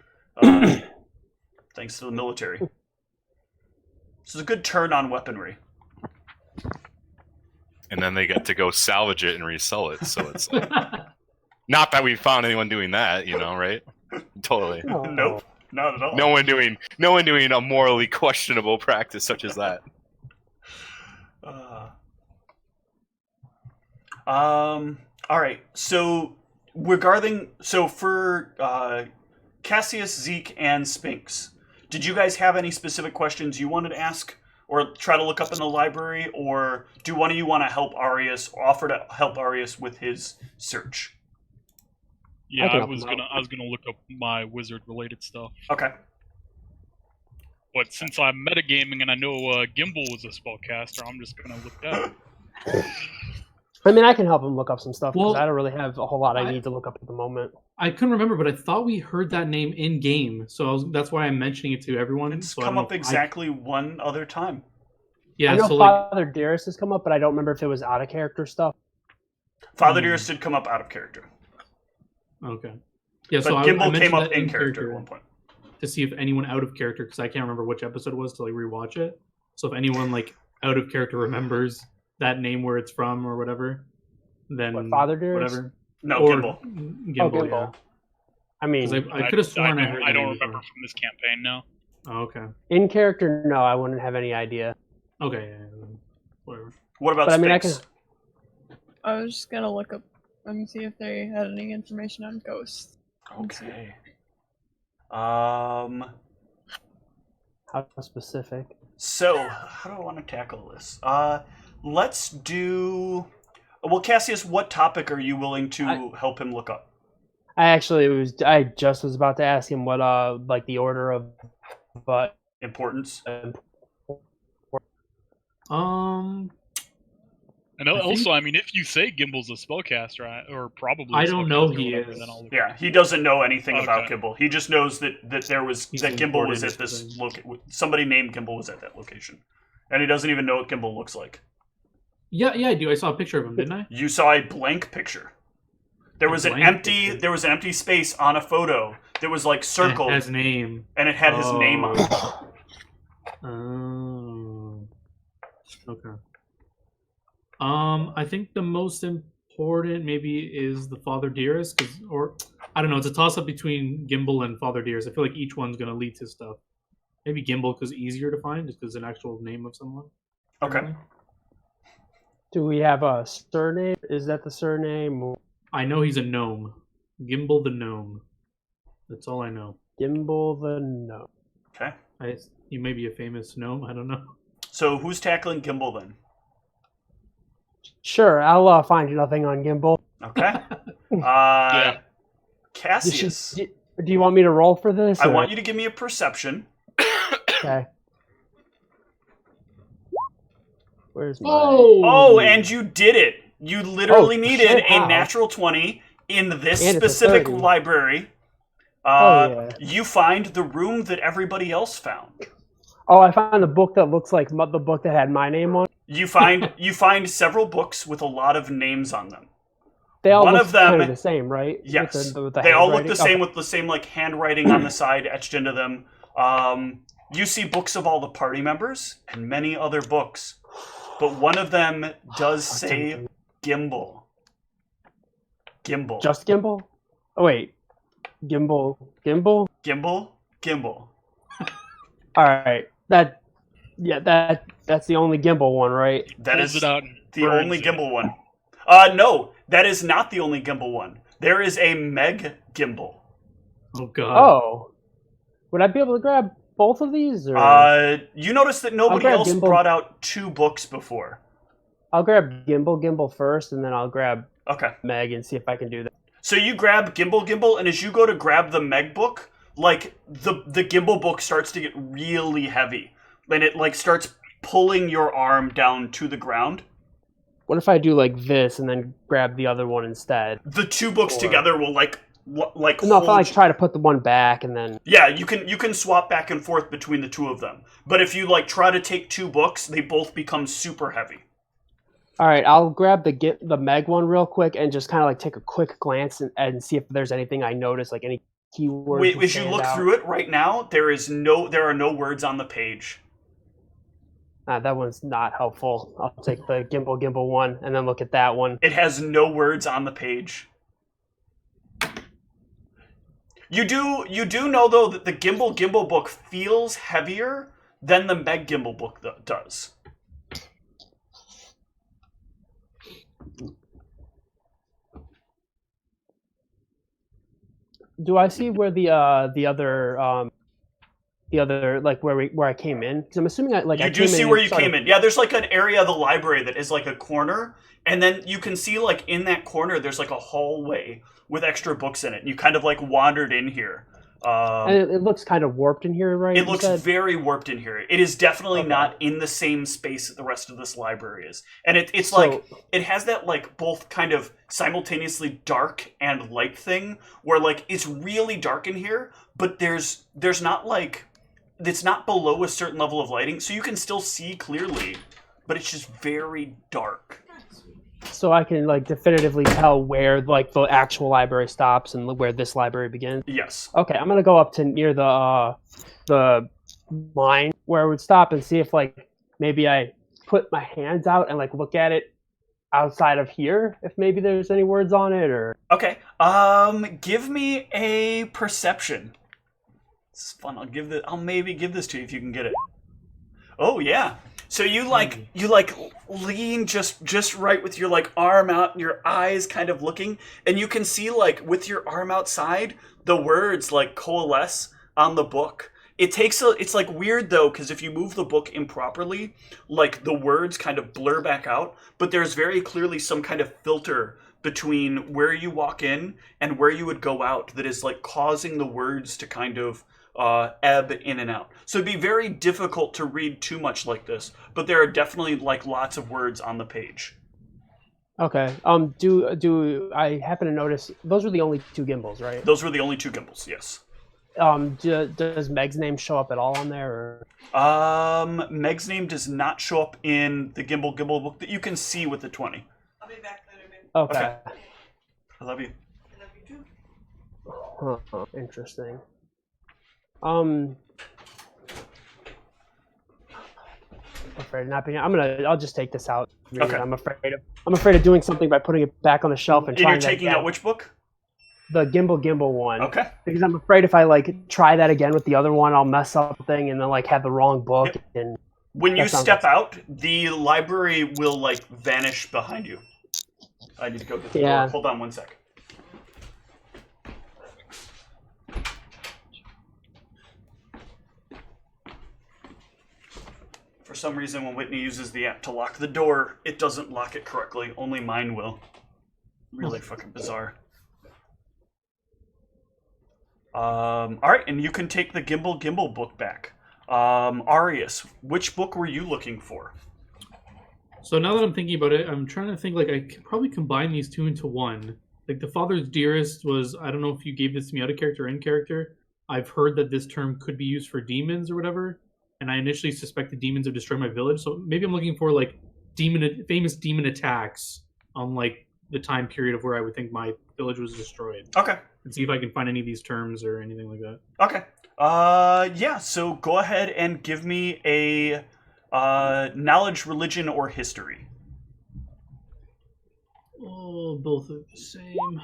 thanks to the military. This is a good turn on weaponry. And then they get to go salvage it and resell it. So it's like, not that we found anyone doing that, right? Totally. Oh. Nope, not at all. No one doing a morally questionable practice such as that. All right. So for Cassius, Zeke, and Spinks, did you guys have any specific questions you wanted to ask, or try to look up in the library, or do one of you want to help Arius, or offer to help Arius with his search? Yeah, I I was gonna look up my wizard related stuff. Okay. But since I'm metagaming and I know Gimbal was a spellcaster, I'm just gonna look that up. I mean, I can help him look up some stuff because Well, I don't really have a whole lot I need to look up at the moment. I couldn't remember, but I thought we heard that name in game, so that's why I'm mentioning it to everyone. It's so I come don't up know- exactly one other time. Yeah, I know so like, Father Dearest has come up, but I don't remember if it was out of character stuff. Father Dearest did come up out of character. okay. Yeah, But so I Gimbal mentioned came up that in character at one point. to see if anyone out of character, because I can't remember which episode it was till I rewatch it. So if anyone like out of character remembers that name, where it's from or whatever, then What, Father Dearest? whatever. No, Or Gimbal. Gimbal, Gimbal. yeah. I mean, 'Cause I could have sworn I heard. I the don't name remember before. from this campaign now. Oh, okay. in character, no, I wouldn't have any idea. Okay. Yeah, whatever. What about But I mean, I Spinks? can. I was just gonna look up and see if they had any information on ghosts. Okay. How specific? So, how do I want to tackle this? Let's do... Well, Cassius, what topic are you willing to help him look up? I just was about to ask him what like the order of, but Importance? And also, I mean, if you say Gimbal's a spellcaster, or probably I a don't know spellcaster or he whatever, is. then I'll look Yeah, he doesn't know anything about Okay. Gimbal. He just knows that there was He's that Gimbal was important at this to somebody named Gimbal was at that location, and he doesn't even know what Gimbal looks like. Yeah, I do. I saw a picture of him, didn't I? You saw a blank picture. There was an blank picture? empty space on a photo that was like circled, It has name. and it had his name on it. Oh. Okay. I think the most important maybe is the Father Dearest, or I don't know. It's a toss up between Gimbal and Father Dearest. I feel like each one's gonna lead to stuff. Maybe Gimbal because easier to find, just because it's an actual name of someone. Okay. do we have a surname? Is that the surname? I know he's a gnome. Gimbal the gnome. That's all I know. Gimbal the no. Okay. He may be a famous gnome. I don't know. So who's tackling Gimbal then? Sure, I'll find you nothing on Gimbal. Okay. Yeah. Cassius, Do you want me to roll for this? I or- want you to give me a perception. Okay. Where's my? Oh, and you did it. You literally Oh, needed shit, a wow. natural 20 in this And it's a specific 30. library. Oh, yeah. You find the room that everybody else found. Oh, I found a book that looks like the book that had my name on it. You find several books with a lot of names on them. They all One look of them- kind of the same, right? Yes, With the they all look the handwriting? same Okay. with the same like handwriting on the side etched into them. You see books of all the party members and many other books, but one of them does say Gimbal. Gimbal. Just Gimbal? Oh wait, Gimbal. Gimbal. Gimbal. All right, that Yeah, that's the only gimbal one, right? That Pulls is it out and the burns only it. gimbal one. No, that is not the only gimbal one. There is a Meg gimbal. Oh god. Oh, would I be able to grab both of these? Or You notice that nobody grab else gimbal. brought out 2 books before. I'll grab gimbal first, and then I'll grab Okay. Meg and see if I can do that. So you grab gimbal, and as you go to grab the Meg book, like the gimbal book starts to get really heavy, and it like starts pulling your arm down to the ground. What if I do like this and then grab the other one instead? The 2 books Or- together will like No, hold if I like you- try to put the one back and then. Yeah, you can swap back and forth between the 2 of them. But if you like try to take 2 books, they both become super heavy. All right, I'll grab the Meg one real quick and just kind of like take a quick glance and see if there's anything I notice, like any keywords. Wait, that as you stand look out. through it right now, there are no words on the page. That one's not helpful. I'll take the gimbal one and then look at that one. It has no words on the page. You do know though that the gimbal book feels heavier than the Meg gimbal book does. Do I see where the other like where I came in? Because I'm assuming I You do see where you came in. Yeah, there's like an area of the library that is like a corner, and then you can see like in that corner there's like a hallway with extra books in it. And you kind of like wandered in here. And it looks kind of warped in here, right? It you looks said? very warped in here. It is definitely Okay. not in the same space that the rest of this library is. And it's So- like, it has that like both kind of simultaneously dark and light thing, where like it's really dark in here, but there's not like, it's not below a certain level of lighting, so you can still see clearly, but it's just very dark. So I can like definitively tell where like the actual library stops and where this library begins. Yes. Okay, I'm gonna go up to near the line where it would stop and see if like maybe I put my hands out and like look at it outside of here, if maybe there's any words on it or. Okay. Give me a perception. This is fun. I'll maybe give this to you if you can get it. Oh yeah. So you lean just right with your like arm out and your eyes kind of looking, and you can see like with your arm outside the words like coalesce on the book. It's like weird though, because if you move the book improperly, like the words kind of blur back out, but there's very clearly some kind of filter between where you walk in and where you would go out that is like causing the words to kind of ebb in and out. So it'd be very difficult to read too much like this, but there are definitely like lots of words on the page. Okay. Do I happen to notice those were the only 2 gimbals, right? Those were the only 2 gimbals, yes. Does Meg's name show up at all on there? Or? Meg's name does not show up in the gimbal book that you can see with the 20. I'll be back later, babe. Okay. I love you. I love you too. Huh, interesting. Afraid of not being. I'll just take this out. Okay. I'm afraid of doing something by putting it back on the shelf and And trying you're taking that out which book? the gimbal one. Okay. Because I'm afraid if I like try that again with the other one, I'll mess up the thing and then like have the wrong book. Yep. And When you That sounds step out, the library will like vanish behind you. I need to go get the Yeah. door. Hold on one sec. For some reason, when Whitney uses the app to lock the door, it doesn't lock it correctly. Only mine will. Really fucking bizarre. All right, and you can take the gimbal book back. Arius, which book were you looking for? So now that I'm thinking about it, I'm trying to think like I could probably combine these 2 into one. Like the Father's Dearest was, I don't know if you gave this to me out of character or in character. I've heard that this term could be used for demons or whatever, and I initially suspected demons have destroyed my village. So maybe I'm looking for like famous demon attacks on like the time period of where I would think my village was destroyed. Okay. And see if I can find any of these terms or anything like that. Okay. Yeah, so go ahead and give me a knowledge, religion, or history. Oh, both are the same.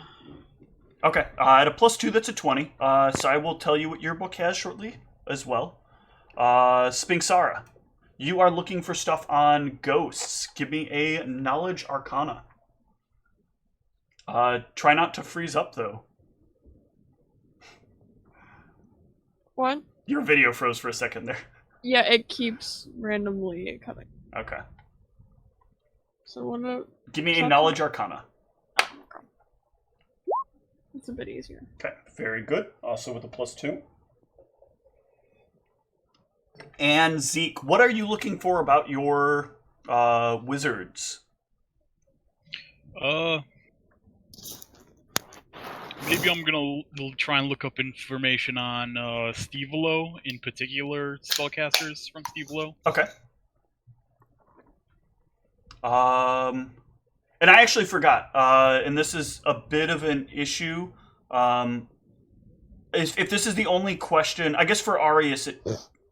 Okay. At a +2, that's a 20. So I will tell you what your book has shortly as well. Spinksara. You are looking for stuff on ghosts. Give me a knowledge arcana. Try not to freeze up, though. What? Your video froze for a second there. Yeah, it keeps randomly coming. Okay. So what? Give me a knowledge arcana. It's a bit easier. Okay, very good. Also with a +2. And Zeke, what are you looking for about your wizards? Maybe I'm gonna try and look up information on Stevelo, in particular, spellcasters from Stevelo. Okay. And I actually forgot, and this is a bit of an issue. If this is the only question, I guess for Arius,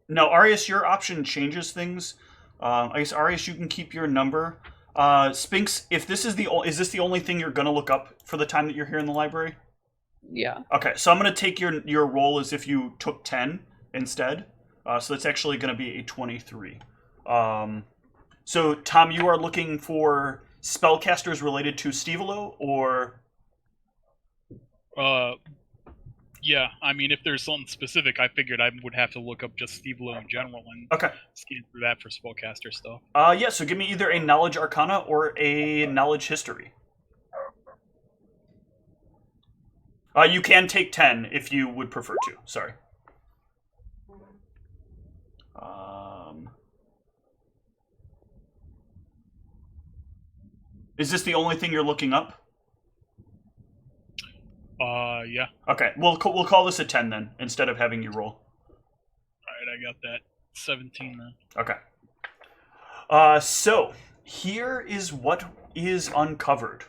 no, Arius, your option changes things. I guess Arius, you can keep your number. Spinks, if this is is this the only thing you're gonna look up for the time that you're here in the library? Yeah. Okay, so I'm gonna take your roll as if you took 10 instead. So that's actually gonna be a 23. So Tom, you are looking for spellcasters related to Stevelo, or? Yeah, I mean, if there's something specific, I figured I would have to look up just Stevelo in general and Okay. scan through that for spellcaster stuff. Yeah, so give me either a knowledge arcana or a knowledge history. You can take 10 if you would prefer to. Sorry. Is this the only thing you're looking up? Yeah. Okay, we'll call this a 10 then, instead of having you roll. Alright, I got that. 17 then. Okay. So, here is what is uncovered.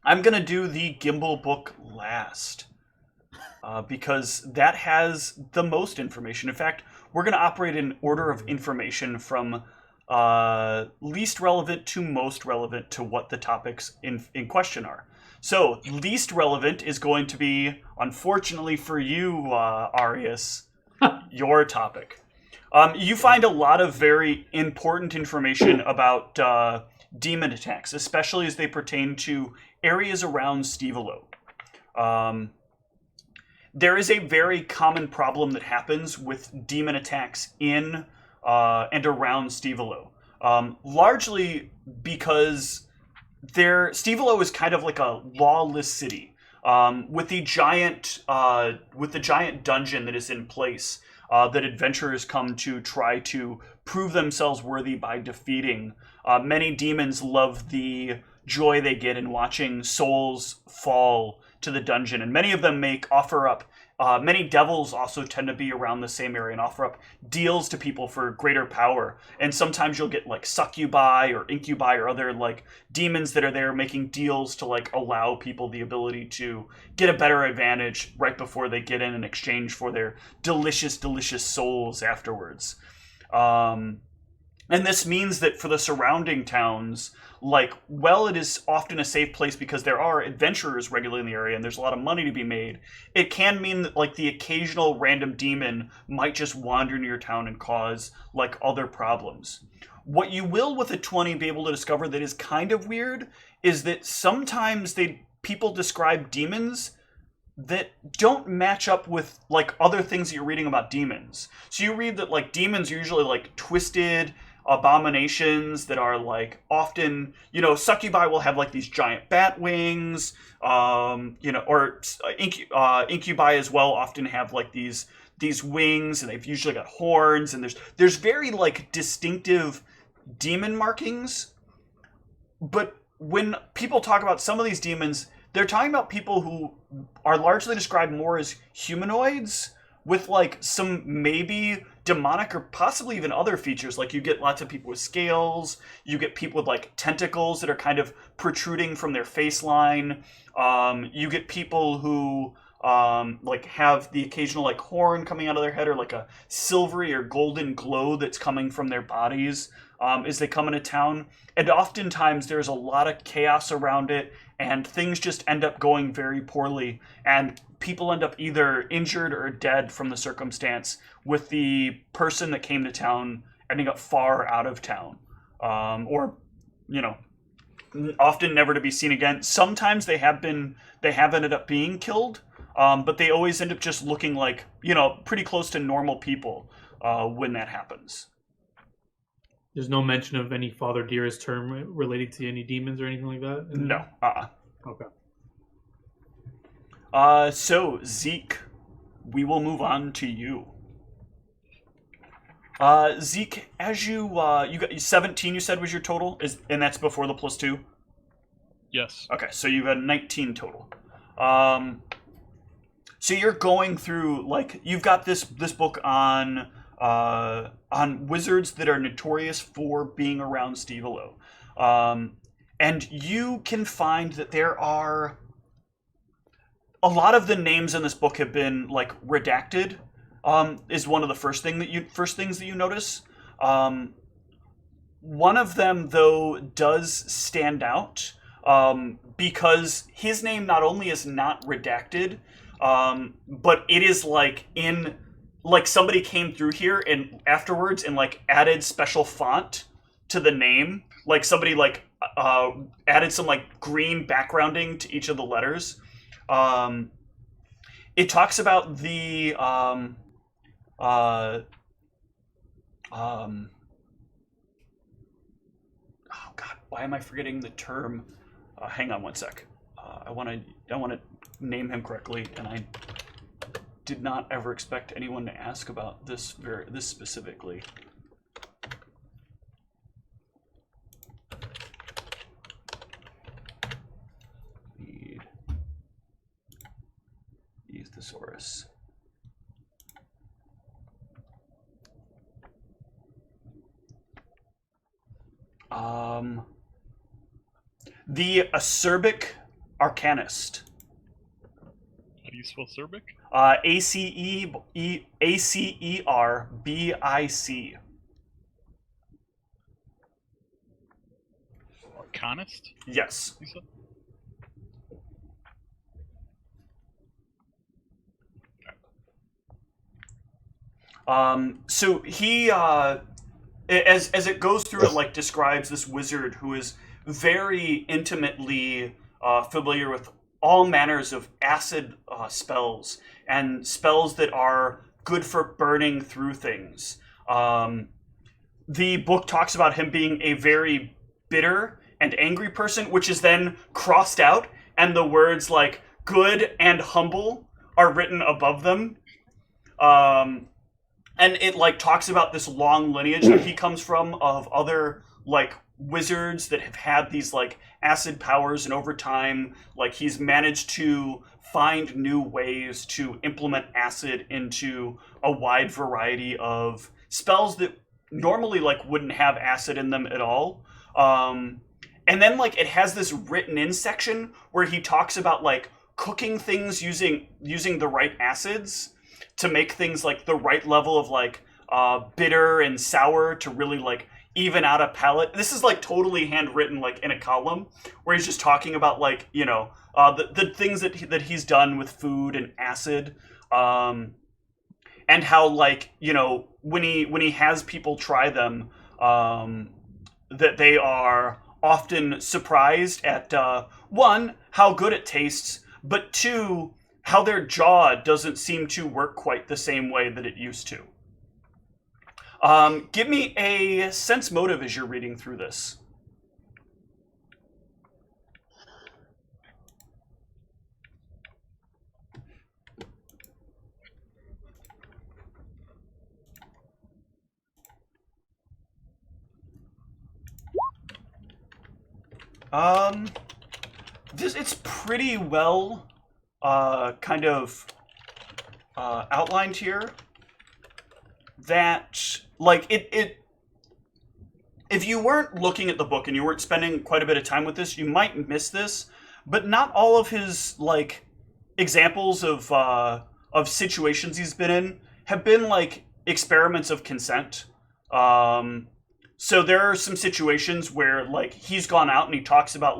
I'm going to do the Gimbal book last, because that has the most information. In fact, we're going to operate in order of information from least relevant to most relevant to what the topics in question are. So, least relevant is going to be, unfortunately for you, Arius, your topic. You find a lot of very important information about demon attacks, especially as they pertain to areas around Stevelo. There is a very common problem that happens with demon attacks in and around Stevelo, largely because Stevelo is kind of like a lawless city, with the giant dungeon that is in place, that adventurers come to try to prove themselves worthy by defeating. Many demons love the joy they get in watching souls fall to the dungeon, and many of them offer up. Many devils also tend to be around the same area and offer up deals to people for greater power. And sometimes you'll get like succubi or incubi or other like demons that are there making deals to like allow people the ability to get a better advantage right before they get in exchange for their delicious, delicious souls afterwards. And this means that for the surrounding towns, it is often a safe place because there are adventurers regularly in the area and there's a lot of money to be made. It can mean that the occasional random demon might just wander into your town and cause other problems. What you will with a 20 be able to discover that is kind of weird is that sometimes people describe demons that don't match up with other things that you're reading about demons. So you read that demons are usually twisted abominations that are often, succubi will have these giant bat wings, or incubi as well often have these wings, and they've usually got horns, and there's very distinctive demon markings. But when people talk about some of these demons, they're talking about people who are largely described more as humanoids with some maybe demonic or possibly even other features. You get lots of people with scales, you get people with tentacles that are kind of protruding from their face line, you get people who have the occasional horn coming out of their head, or a silvery or golden glow that's coming from their bodies as they come into town. And oftentimes there's a lot of chaos around it, and things just end up going very poorly, and people end up either injured or dead from the circumstance, with the person that came to town ending up far out of town, or often never to be seen again. Sometimes they have ended up being killed, but they always end up just looking like pretty close to normal people when that happens. There's no mention of any Father Dearest term related to any demons or anything like that? No. Okay. So, Zeke, we will move on to you. Zeke, as you got 17, you said was your total, and that's before the +2? Yes. Okay, so you've got 19 total. So you're going through, you've got this book on wizards that are notorious for being around Stevelo. And you can find that there are a lot of the names in this book have been redacted. Is one of the first things that you notice. One of them, though, does stand out because his name not only is not redacted, but it is somebody came through here and afterwards and added special font to the name. Somebody added some green backgrounding to each of the letters. It talks about the oh God, why am I forgetting the term? Hang on one sec. I want to name him correctly, and I did not ever expect anyone to ask about this specifically. Need use thesaurus. The acerbic arcanist. How do you spell Serbic? Acerbic. Arcanist? Yes. You said? So he, as it goes through, it describes this wizard who is very intimately familiar with all manners of acid spells and spells that are good for burning through things. The book talks about him being a very bitter and angry person, which is then crossed out, and the words good and humble are written above them. And it talks about this long lineage that he comes from of other wizards that have had these acid powers, and over time he's managed to find new ways to implement acid into a wide variety of spells that normally wouldn't have acid in them at all. And then it has this written in section where he talks about cooking things using the right acids to make things the right level of bitter and sour to really even out a palate. This is totally handwritten in a column where he's just talking about the things that he's done with food and acid, and how when he has people try them, that they are often surprised at one, how good it tastes, but two, how their jaw doesn't seem to work quite the same way that it used to. Give me a sense motive as you're reading through this. It's pretty well kind of outlined here. That if you weren't looking at the book and you weren't spending quite a bit of time with this, you might miss this. But not all of his examples of situations he's been in have been experiments of consent. So there are some situations where he's gone out and he talks about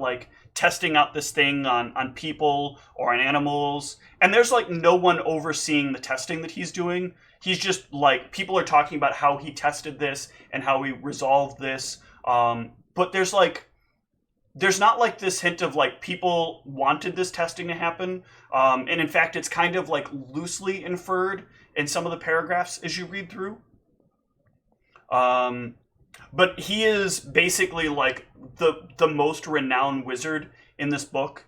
testing out this thing on people or on animals, and there's like no one overseeing the testing that he's doing. He's just like, people are talking about how he tested this and how he resolved this, but there's not like this hint of like people wanted this testing to happen, and in fact it's kind of like loosely inferred in some of the paragraphs as you read through. But he is basically like the most renowned wizard in this book.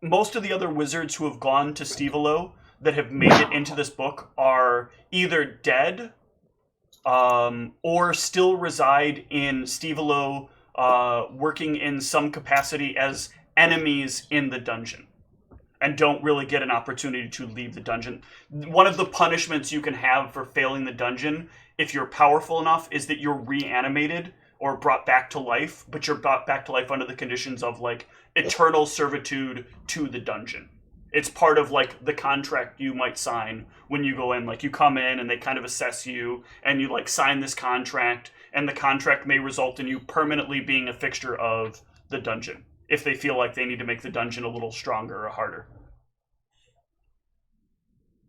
Most of the other wizards who have gone to Stevelo that have made it into this book are either dead or still reside in Stevelo, working in some capacity as enemies in the dungeon, and don't really get an opportunity to leave the dungeon. One of the punishments you can have for failing the dungeon, if you're powerful enough, is that you're reanimated or brought back to life, but you're brought back to life under the conditions of like eternal servitude to the dungeon. It's part of like the contract you might sign when you go in. Like you come in and they kind of assess you and you like sign this contract, and the contract may result in you permanently being a fixture of the dungeon if they feel like they need to make the dungeon a little stronger or harder.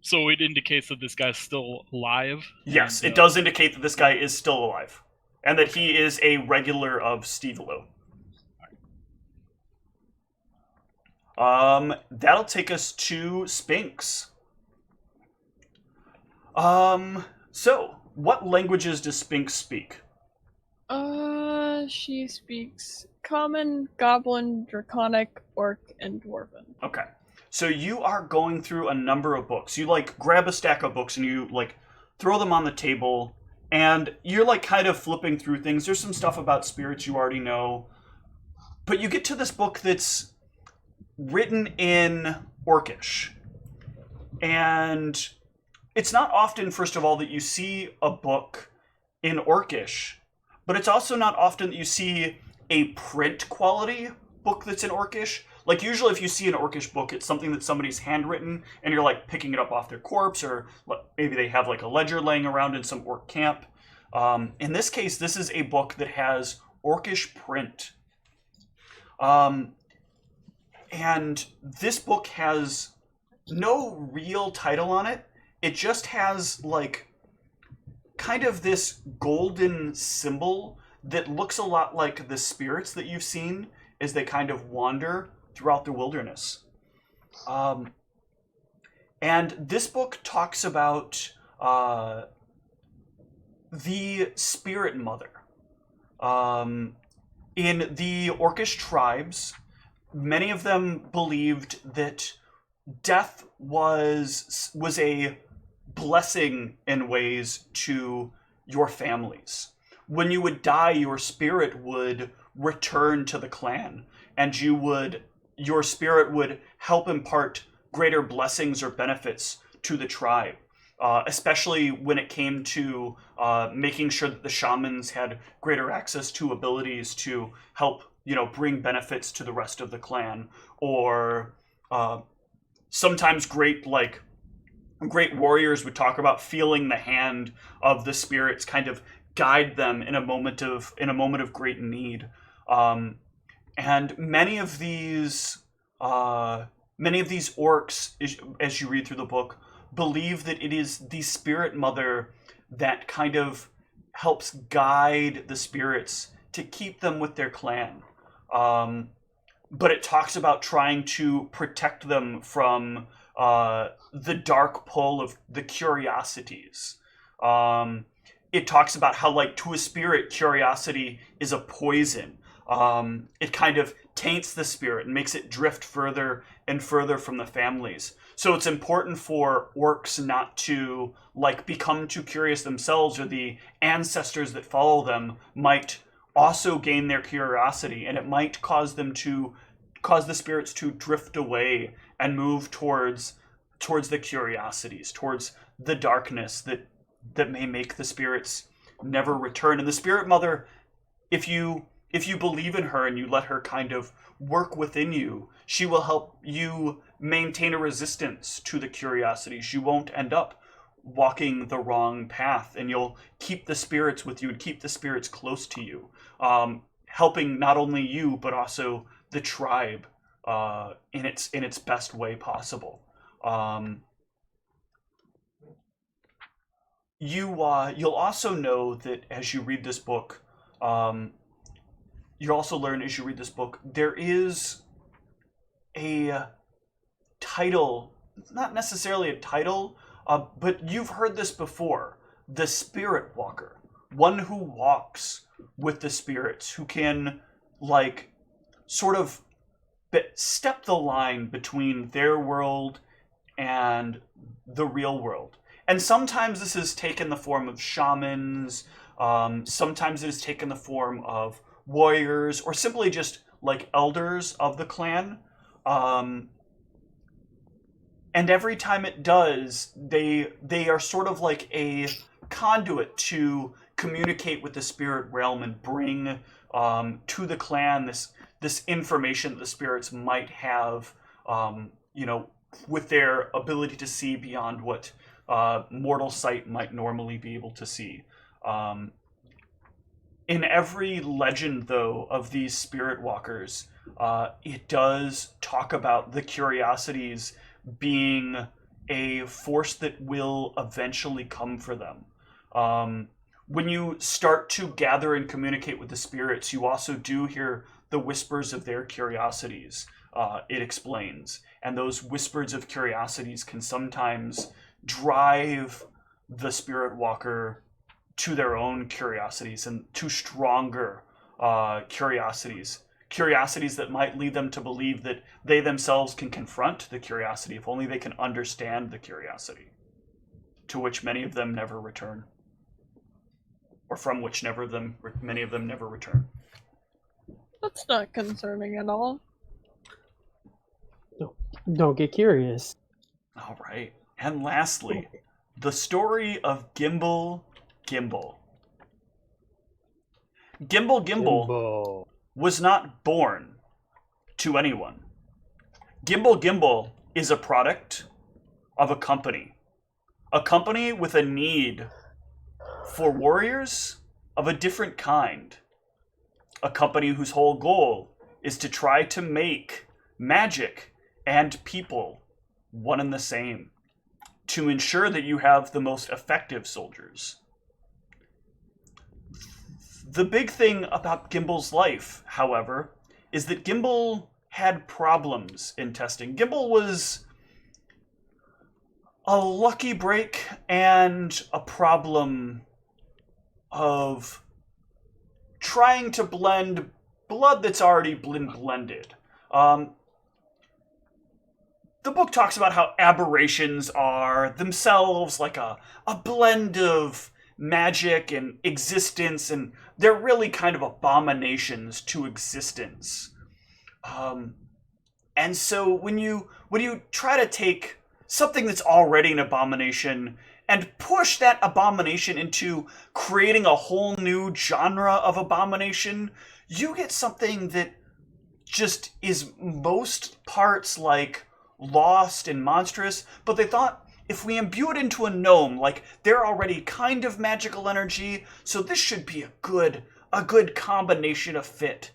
So it indicates that this guy's still alive? Yes, and, it does indicate that this guy is still alive, and that he is a regular of Stevelo. That'll take us to Spinks. So, what languages does Spinks speak? She speaks Common, Goblin, Draconic, Orc, and Dwarven. Okay. So you are going through a number of books. You, like, grab a stack of books and you, like, throw them on the table, and you're, like, kind of flipping through things. There's some stuff about spirits you already know. But you get to this book that's written in Orcish. And it's not often, first of all, that you see a book in Orcish, but it's also not often that you see a print quality book that's in Orcish. Like, usually if you see an Orcish book, it's something that somebody's handwritten, and you're, like, picking it up off their corpse, or maybe they have, like, a ledger laying around in some Orc camp. In this case, this is a book that has Orcish print. And this book has no real title on it. It just has, like, kind of this golden symbol that looks a lot like the spirits that you've seen as they kind of wander throughout the wilderness. And this book talks about the Spirit Mother. In the Orcish tribes, many of them believed that death was a blessing in ways to your families. When you would die, your spirit would return to the clan, and your spirit would help impart greater blessings or benefits to the tribe, especially when it came to making sure that the shamans had greater access to abilities to help, bring benefits to the rest of the clan, or sometimes great warriors would talk about feeling the hand of the spirits kind of guide them in a moment of great need. And many of these orcs, as you read through the book, believe that it is the Spirit Mother that kind of helps guide the spirits to keep them with their clan. But it talks about trying to protect them from the dark pull of the curiosities. It talks about how, like, to a spirit, curiosity is a poison. It kind of taints the spirit and makes it drift further and further from the families. So it's important for orcs not to, like, become too curious themselves, or the ancestors that follow them might also gain their curiosity, and it might cause the spirits to drift away and move towards the curiosities, towards the darkness that may make the spirits never return. And the Spirit Mother, if you believe in her and you let her kind of work within you, she will help you maintain a resistance to the curiosities. You won't end up walking the wrong path, and you'll keep the spirits with you and keep the spirits close to you, helping not only you but also the the tribe in its best way possible. You'll also know that as you read this book, you also learn as you read this book, there is a title, not necessarily a title, but you've heard this before, the Spirit Walker, one who walks with the spirits, who can, like, sort of step the line between their world and the real world. And sometimes this is taken the form of shamans, sometimes it is taken the form of warriors, or simply just like elders of the clan. And every time it does, they are sort of like a conduit to communicate with the spirit realm and bring to the clan this information that the spirits might have, with their ability to see beyond what mortal sight might normally be able to see. In every legend, though, of these spirit walkers, it does talk about the curiosities being a force that will eventually come for them. When you start to gather and communicate with the spirits, you also do hear the whispers of their curiosities, it explains. And those whispers of curiosities can sometimes drive the spirit walker to their own curiosities and to stronger curiosities that might lead them to believe that they themselves can confront the curiosity if only they can understand the curiosity, to which many of them never return, or from which many of them never return. That's not concerning at all. Don't get curious. All right. And lastly, the story of Gimbal. Gimbal was not born to anyone. Gimbal is a product of a company with a need for warriors of a different kind. A company whose whole goal is to try to make magic and people one and the same, to ensure that you have the most effective soldiers. The big thing about Gimbal's life, however, is that Gimbal had problems in testing. Gimbal was a lucky break and a problem of trying to blend blood that's already been blended. The book talks about how aberrations are themselves like a blend of magic and existence, and they're really kind of abominations to existence. And so when you try to take something that's already an abomination and push that abomination into creating a whole new genre of abomination, you get something that just is most parts like lost and monstrous, but they thought, if we imbue it into a gnome, like, they're already kind of magical energy, so this should be a good combination of fit.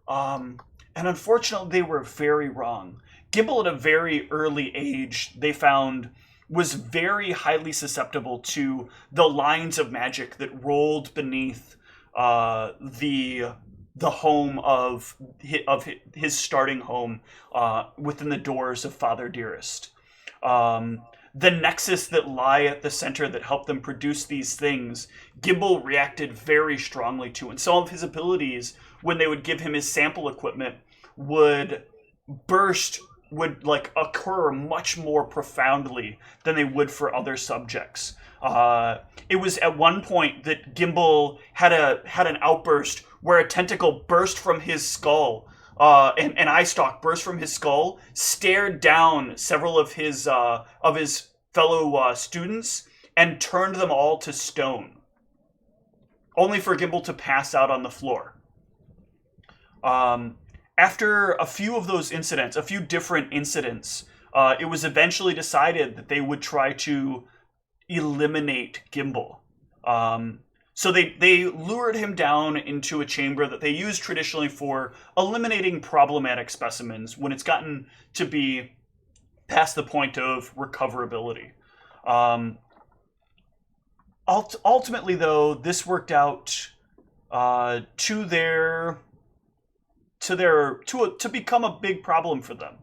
And unfortunately, they were very wrong. Gimbal, at a very early age, they found, was very highly susceptible to the lines of magic that rolled beneath the home of his starting home within the doors of Father Dearest. The nexus that lie at the center that helped them produce these things, Gimbal reacted very strongly to. And some of his abilities, when they would give him his sample equipment, would occur much more profoundly than they would for other subjects. It was at one point that Gimbal had an outburst where a tentacle burst from his skull, an eye stalk burst from his skull, stared down several of his fellow students, and turned them all to stone, only for Gimbal to pass out on the floor. After a few of those incidents, a few different incidents, it was eventually decided that they would try to eliminate Gimbal. So they lured him down into a chamber that they use traditionally for eliminating problematic specimens when it's gotten to be past the point of recoverability. Ultimately, though, this worked out to become a big problem for them.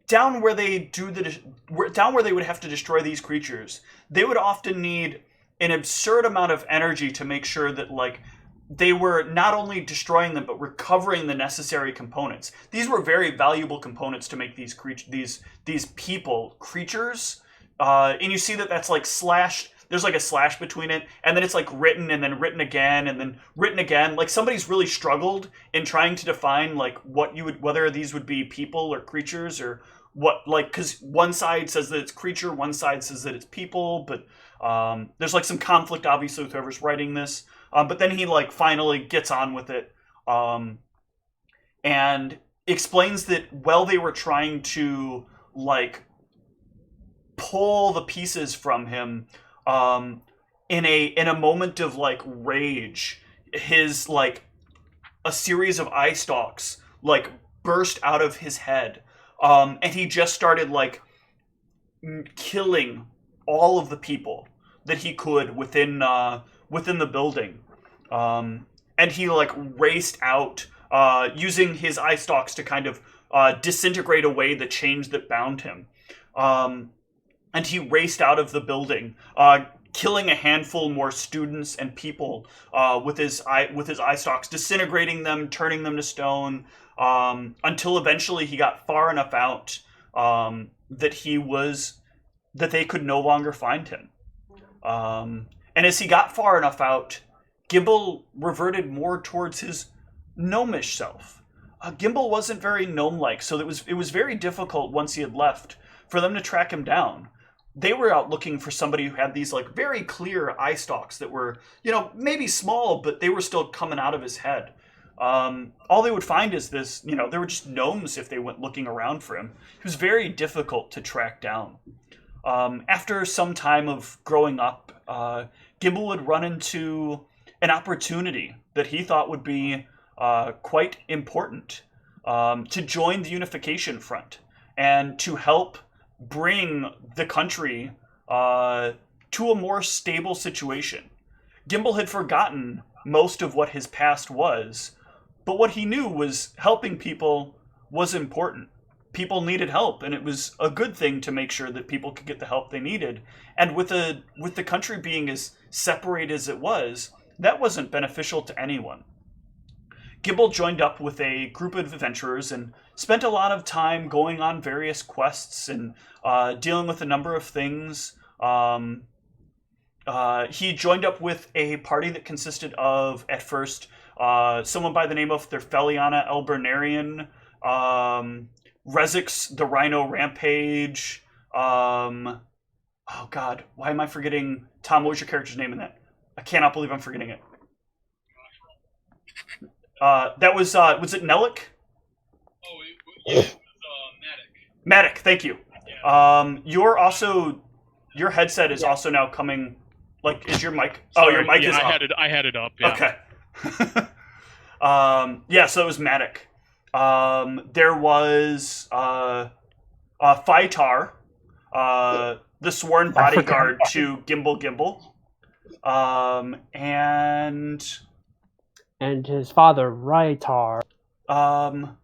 Down where they would have to destroy these creatures, they would often need an absurd amount of energy to make sure that like they were not only destroying them but recovering the necessary components. These were very valuable components to make these people creatures. And you see that that's like slashed. There's like a slash between it, and then it's like written and then written again and then written again. Like somebody's really struggled in trying to define like whether these would be people or creatures or what, like, because one side says that it's creature, one side says that it's people, but there's like some conflict obviously with whoever's writing this. But then he like finally gets on with it and explains that while they were trying to like pull the pieces from him in a moment of like rage, his like a series of eye stalks like burst out of his head, and he just started like killing all of the people that he could within the building, and he like raced out using his eye stalks to kind of disintegrate away the chains that bound him. And he raced out of the building, killing a handful more students and people with his eye stalks, disintegrating them, turning them to stone, until eventually he got far enough out that they could no longer find him. And as he got far enough out, Gimbal reverted more towards his gnomish self. Gimbal wasn't very gnome-like, so it was very difficult once he had left for them to track him down. They were out looking for somebody who had these like very clear eye stalks that were, maybe small, but they were still coming out of his head. All they would find is this, they were just gnomes if they went looking around for him. It was very difficult to track down. After some time of growing up, Gimbal would run into an opportunity that he thought would be quite important to join the Unification Front and to help bring the country to a more stable situation. Gimbal had forgotten most of what his past was, but what he knew was helping people was important. People needed help, and it was a good thing to make sure that people could get the help they needed. And with the country being as separated as it was, that wasn't beneficial to anyone. Gimbal joined up with a group of adventurers and spent a lot of time going on various quests and dealing with a number of things. He joined up with a party that consisted of, at first, someone by the name of Therfeliana Elbernarian, Rezix the Rhino Rampage. Oh God, why am I forgetting? Tom, what was your character's name in that? I cannot believe I'm forgetting it. That was it Nellic? Oh, it was Matic. Matic, thank you. Yeah. Your headset is also now coming. Like, is your mic? Sorry, your mic yeah, is up. I had it up. Yeah. Okay. So it was Matic. There was Phytar, the sworn bodyguard to Gimbal. And his father, Raitar. Oh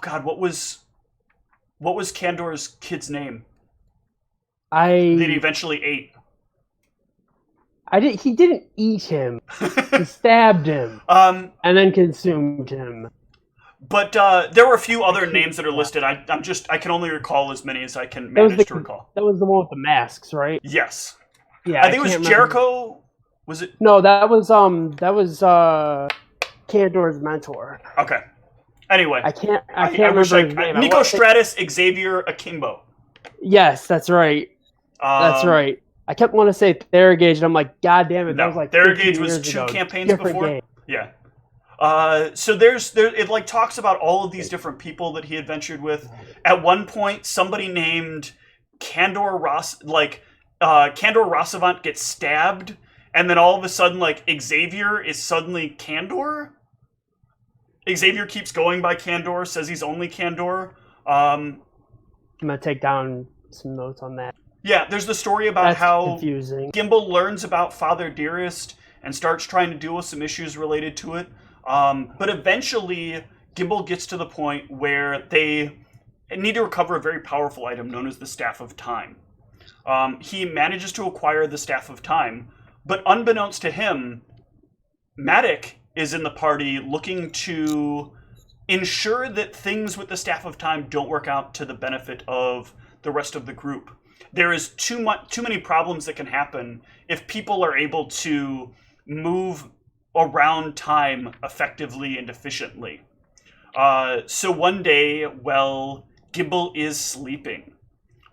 God, what was Kandor's kid's name that he eventually ate? He didn't eat him. He stabbed him. And then consumed him. But there were a few other names that are listed. I can only recall as many as I can manage to recall. That was the one with the masks, right? Yes. Yeah. I think it was Jericho. Was it? No, that was Kandor's mentor. Okay. Anyway, I can't remember his name. Nico Stratus, Xavier Akimbo. Yes, that's right. That's right. I kept wanting to say Theragage, and I'm like, God damn it! No, that was like Theragage was two ago. campaigns Different before. game. Yeah. So it like talks about all of these different people that he adventured with. At one point, somebody named Kandor Ross, like Candor Rossavant gets stabbed, and then all of a sudden, like, Xavier is suddenly Candor. Xavier keeps going by Candor, says he's only Candor. I'm gonna take down some notes on that. Yeah, there's the story about That's how confusing. Gimbal learns about Father Dearest and starts trying to deal with some issues related to it. But eventually, Gimbal gets to the point where they need to recover a very powerful item known as the Staff of Time. He manages to acquire the Staff of Time, but unbeknownst to him, Matic is in the party looking to ensure that things with the Staff of Time don't work out to the benefit of the rest of the group. There is too many problems that can happen if people are able to move around time effectively and efficiently. So one day, while Gimbal is sleeping,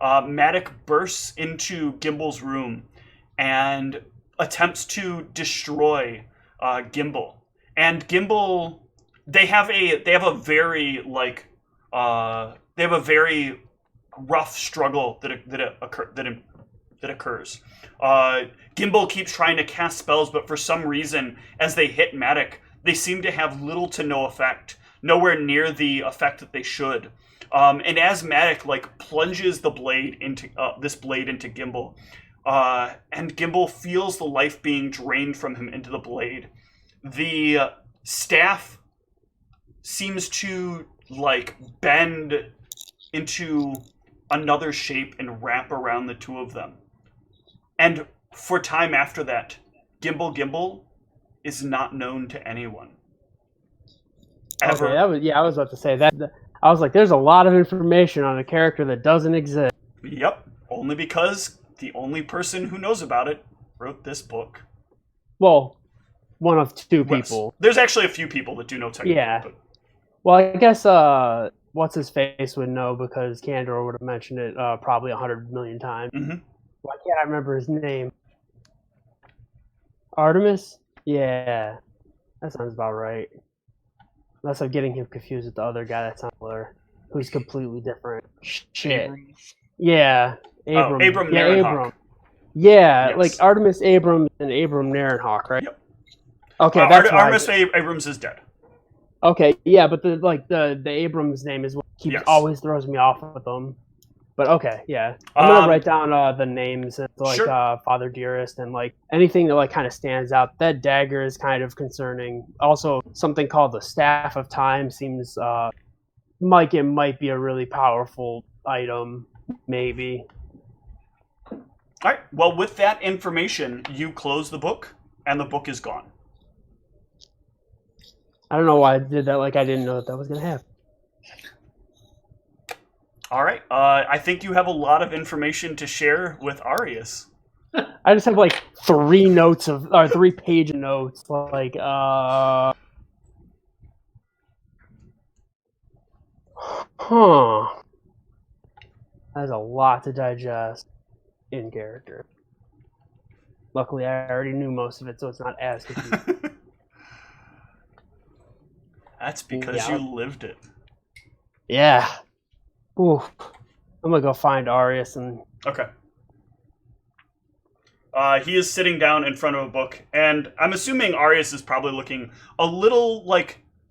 Matic bursts into Gimbal's room and attempts to destroy Gimbal. And Gimbal, they have a very rough struggle that occurs. Gimbal keeps trying to cast spells, but for some reason, as they hit Matic, they seem to have little to no effect, nowhere near the effect that they should. And as Matic plunges the blade into into Gimbal, and Gimbal feels the life being drained from him into the blade, the staff seems to bend into another shape and wrap around the two of them. And for time after that, Gimbal is not known to anyone. Ever. Okay, I was about to say that. I was like, there's a lot of information on a character that doesn't exist. Yep, only because the only person who knows about it wrote this book. Well, one of two people. There's actually a few people that do know technically. Yeah. But... Well, I guess what's his face would know because Candor would have mentioned it probably 100 million times. Mm-hmm. Why can't I remember his name? Artemis? Yeah, that sounds about right. Unless I'm getting him confused with the other guy that's on Blur, who's completely different. Shit. Abrams. Yeah, Abram. Abram yeah, Narenhawk. Abram. Yeah, Yes. like Artemis Abrams and Abram Narenhawk, right? Yep. Okay, that's Artemis Abrams is dead. Okay, yeah, but the Abrams name is what keeps always throws me off with them. But okay, yeah, I'm gonna write down the names and Sure. Father Dearest and anything that kind of stands out. That dagger is kind of concerning. Also, something called the Staff of Time seems it might be a really powerful item, maybe. All right. Well, with that information, you close the book, and the book is gone. I don't know why I did that. I didn't know that was gonna happen. All right. I think you have a lot of information to share with Arius. I just have 3-page notes. That's a lot to digest in character. Luckily, I already knew most of it, so it's not as confusing. That's because you lived it. Yeah. Ooh. I'm gonna go find Arius and... Okay. He is sitting down in front of a book, and I'm assuming Arius is probably looking a little,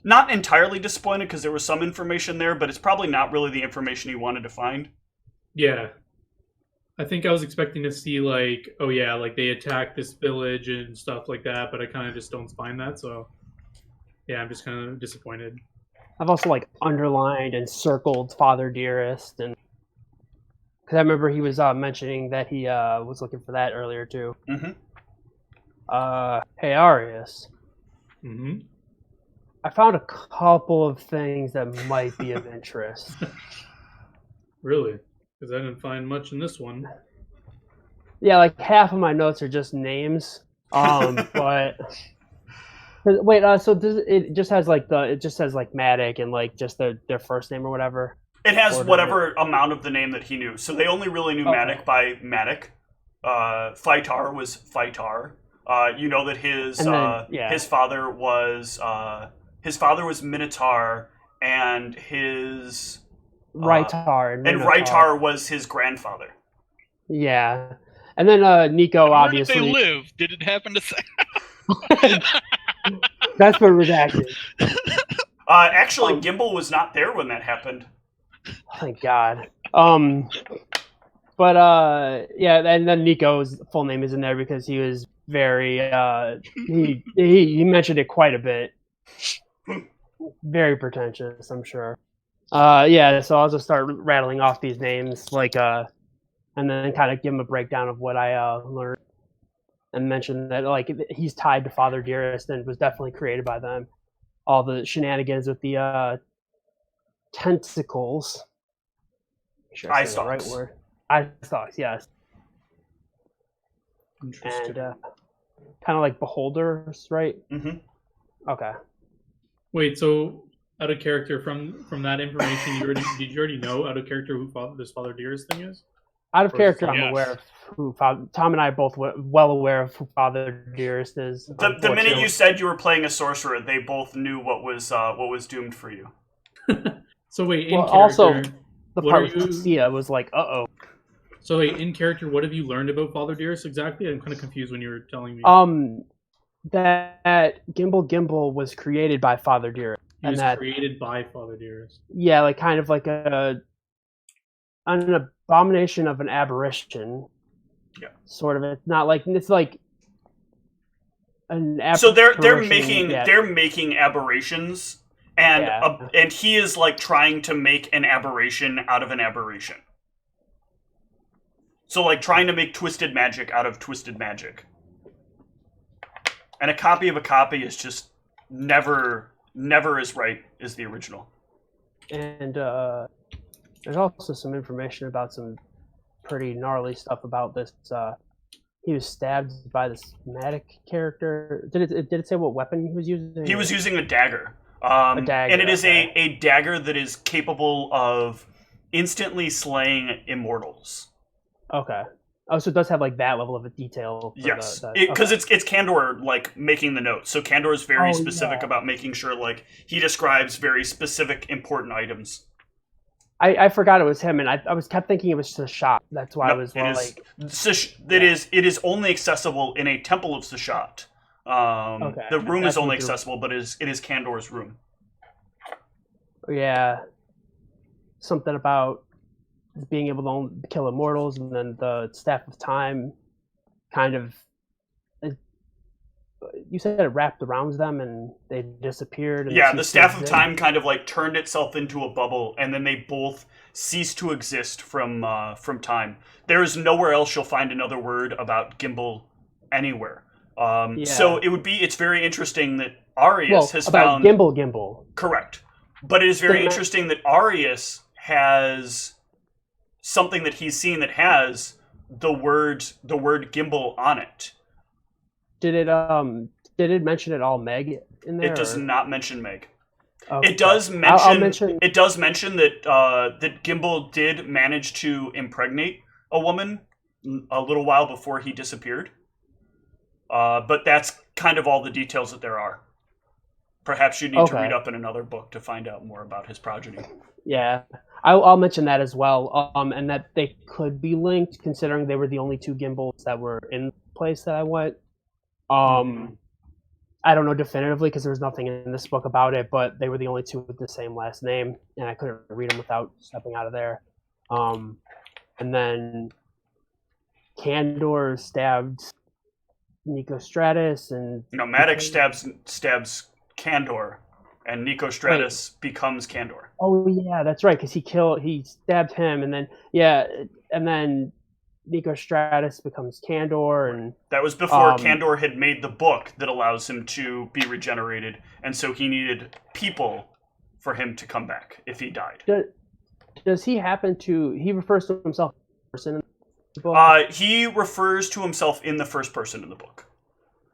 not entirely disappointed because there was some information there, but it's probably not really the information he wanted to find. Yeah. I think I was expecting to see, they attacked this village and stuff like that, but I kind of just don't find that, so... Yeah, I'm just kind of disappointed. I've also underlined and circled Father Dearest, and because I remember he was mentioning that he was looking for that earlier too. Mm-hmm. Hey Arius. Mm-hmm. I found a couple of things that might be of interest. Really? Because I didn't find much in this one. Yeah, half of my notes are just names. But wait, so does it just has it just says Matic and just their first name or whatever? It has whatever amount of the name that he knew. So they only really knew Matic by Matic. Phytar was Phytar. You know that his father was Minotaur, and his Rytar and Rytar was his grandfather. Yeah, And then Nico, Where obviously. did they live? Did it happen to say? That's been redacted. Actually, Gimbal was not there when that happened. Thank God. But yeah, and then Nico's full name is in there because he was very he mentioned it quite a bit. Very pretentious, I'm sure. Yeah, so I'll just start rattling off these names, like and then kind of give him a breakdown of what I learned, and mention that like he's tied to Father Dearest and was definitely created by them. All the shenanigans with the tentacles. Eye stalks. Eye stalks, yes. Interesting. And kind of like beholders, right? Mm-hmm. Okay. Wait, so out of character from that information, did you already know out of character who this Father Dearest thing is? Out of character, I'm Yes. aware of who Tom and I are both well aware of who Father Dearest is. The minute you said you were playing a sorcerer, they both knew what was doomed for you. So wait, Well, character, also the what part are with Sia was like, So wait, in character, what have you learned about Father Dearest exactly? I'm kind of confused when you were telling me. That Gimbal was created by Father Dearest. He was that, created by Father Dearest. Yeah, like kind of like an abomination of an aberration. Yeah. Sort of. It's not like it's like an aberration. So they're making aberrations, and and he is like trying to make an aberration out of an aberration. So like trying to make twisted magic out of twisted magic. And a copy of a copy is just never as right as the original. And there's also some information about some pretty gnarly stuff about this. He was stabbed by this Matic character. Did it say what weapon he was using? He was using a dagger. A dagger, and it is a dagger that is capable of instantly slaying immortals. Okay. Oh, so it does have like that level of a detail. Yes, because it's Kandor like making the notes. So Kandor is very specific about making sure like he describes very specific important items. I forgot it was him, and I kept thinking it was Sashat. That's why I was it is only accessible in a temple of Sashat. The room is only accessible, but it is Kandor's room. Yeah, something about being able to kill immortals, and then the Staff of Time kind of, you said it wrapped around them and they disappeared. And yeah, the Staff of Time kind of like turned itself into a bubble, and then they both ceased to exist from time. There is nowhere else you'll find another word about Gimbal anywhere. So it's very interesting that Arius has found Gimbal. Correct, but it is very interesting that Arius has something that he's seen that has the word Gimbal on it. Did it mention at all Meg in there? It does not mention Meg. Okay. It does mention. It does mention that that Gimbal did manage to impregnate a woman a little while before he disappeared. But that's kind of all the details that there are. Perhaps you need to read up in another book to find out more about his progeny. Yeah, I'll mention that as well. And that they could be linked, considering they were the only two Gimbals that were in the place that I went. I don't know definitively because there was nothing in this book about it, but they were the only two with the same last name, and I couldn't read them without stepping out of there. And then Kandor stabbed Nico Stratus, and Matic stabs Kandor, and Nico Stratus becomes Kandor. Oh yeah, that's right, because he stabbed him, and then Nico Stratus becomes Kandor, and that was before Kandor had made the book that allows him to be regenerated, and so he needed people for him to come back if he died. Does he happen to? He refers to himself as a person in the book. He refers to himself in the first person in the book,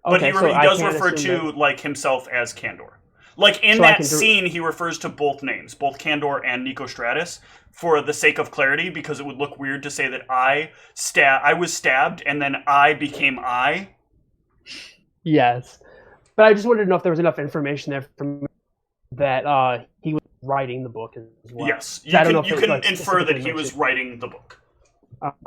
but okay, he does refer to like himself as Kandor. Like in that scene, he refers to both names, both Kandor and Nico Stratus, for the sake of clarity, because it would look weird to say that I was stabbed and then I became I. Yes, but I just wanted to know if there was enough information there from that he was writing the book as well. Yes, you can infer that he was writing the book.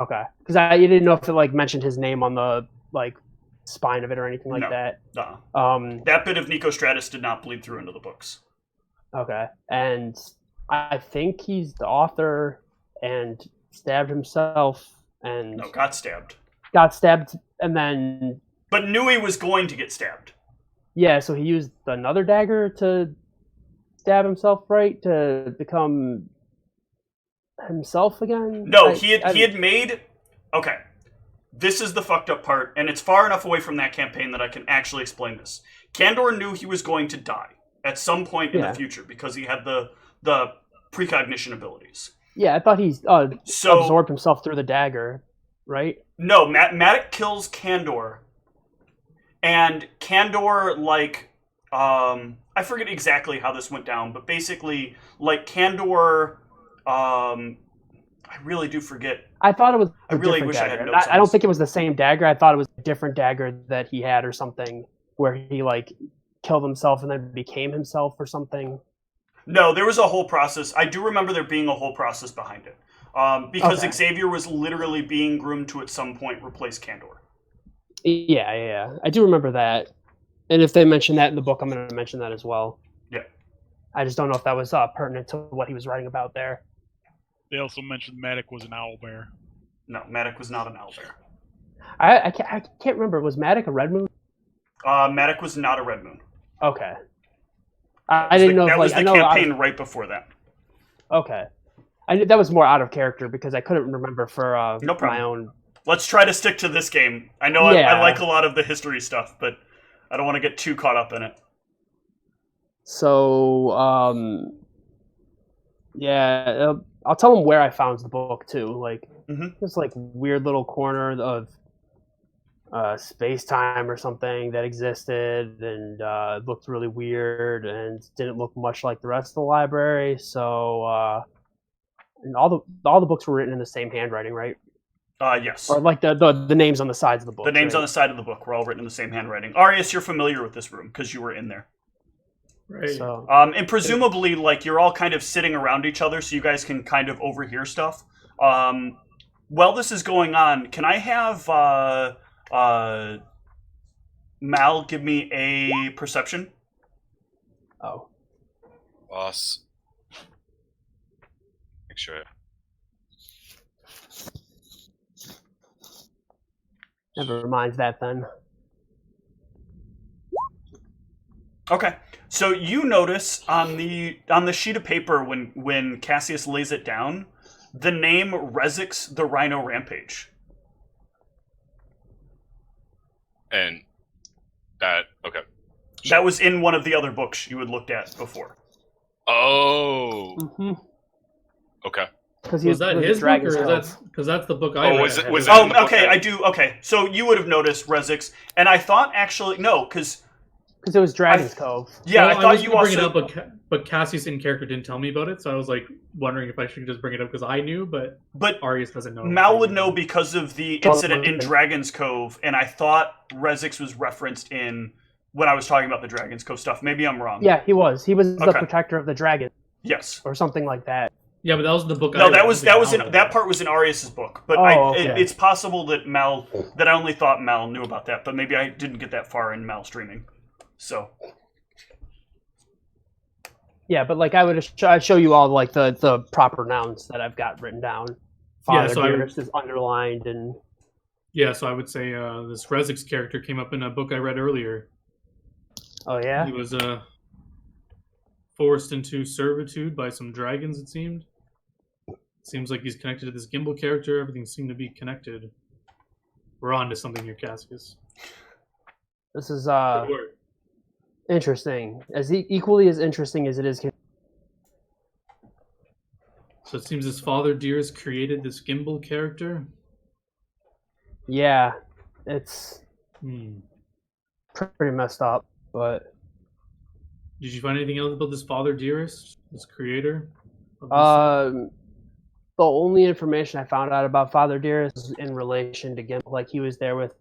Okay, because you didn't know if it like mentioned his name on the like spine of it or anything like No. that. Uh-uh. That bit of Nico Stratus did not bleed through into the books. Okay, and I think he's the author and stabbed himself and No, got stabbed. and then But knew he was going to get stabbed. yeah, so he used another dagger to stab himself, right, to become himself again. No, he had made. Okay, this is the fucked up part, and it's far enough away from that campaign that I can actually explain this. Kandor knew he was going to die at some point in the future because he had the precognition abilities. Yeah, I thought he's So- absorbed himself through the dagger, right? No, Matic kills Kandor, and Kandor I forget exactly how this went down, but basically Kandor, I really do forget. I thought it was I a really different wish I had dagger. notes on I don't this. think it was the same dagger. I thought it was a different dagger that he had or something, where he like killed himself and then became himself or something. No, there was a whole process. I do remember there being a whole process behind it. Because Okay. Xavier was literally being groomed to at some point replace Kandor. Yeah. I do remember that. And if they mention that in the book, I'm going to mention that as well. Yeah. I just don't know if that was pertinent to what he was writing about there. They also mentioned Matic was an owlbear. No, Matic was not an owlbear. I can't remember. Was Matic a red moon? Matic was not a red moon. Okay. I didn't know if that was like the I know campaign right before that. Okay. I knew that was more out of character because I couldn't remember for No problem. my own. Let's try to stick to this game. I know Yeah. I like a lot of the history stuff, but I don't want to get too caught up in it. So, yeah, I'll tell them where I found the book too. Like this like weird little corner of space time or something that existed and looked really weird and didn't look much like the rest of the library. So, and all the books were written in the same handwriting, right? Yes. Or like the names on the sides of the book. The names on the side of the book were all written in the same handwriting. Arius, you're familiar with this room because you were in there. Right. So, And presumably, you're all kind of sitting around each other so you guys can kind of overhear stuff. While this is going on, can I have Mal give me a perception? oh, Boss. Make sure. never mind that then. Okay. So you notice on the sheet of paper when Cassius lays it down, the name Rezix the Rhino Rampage. And that, okay. That was in one of the other books you had looked at before. Oh. Mm-hmm. Okay. Because Was that his book, or because that's the book I read? was it- was it- Oh, in the book okay, that- I do. Okay, so you would have noticed Rezix, and I thought actually no, because it was Dragon's Cove. yeah, Well, I thought was you gonna bring also. it up, but Cassius in character didn't tell me about it, so I was like wondering if I should just bring it up because I knew, but But Arius doesn't know. Mal would know because of the incident in Totally. Dragon's Cove, and I thought Rezix was referenced in when I was talking about the Dragon's Cove stuff. Maybe I'm wrong. Yeah, he was. He was the Okay. protector of the dragon Yes. or something like that. Yeah, but that was the book. I No, read. that was Mal in read that part was in Arius's book, but Oh, okay. it's possible that I only thought Mal knew about that, but maybe I didn't get that far in Mal streaming. So Yeah, but like I'd show you all like the proper nouns that I've got written down. Father so I would- Dearest is underlined and Yeah, so I would say this Rezix character came up in a book I read earlier. oh yeah. He was forced into servitude by some dragons, it seemed. Seems like he's connected to this Gimbal character. Everything seemed to be connected. We're on to something here, Cassius. This is Good work. interesting. As equally as interesting as it is. So it seems his father Dearest created this Gimbal character. Yeah, it's Hmm. pretty messed up, but Did you find anything else about this father Dearest, this creator? of this- the only information I found out about Father Dearest is in relation to Gimbal. Like he was there with.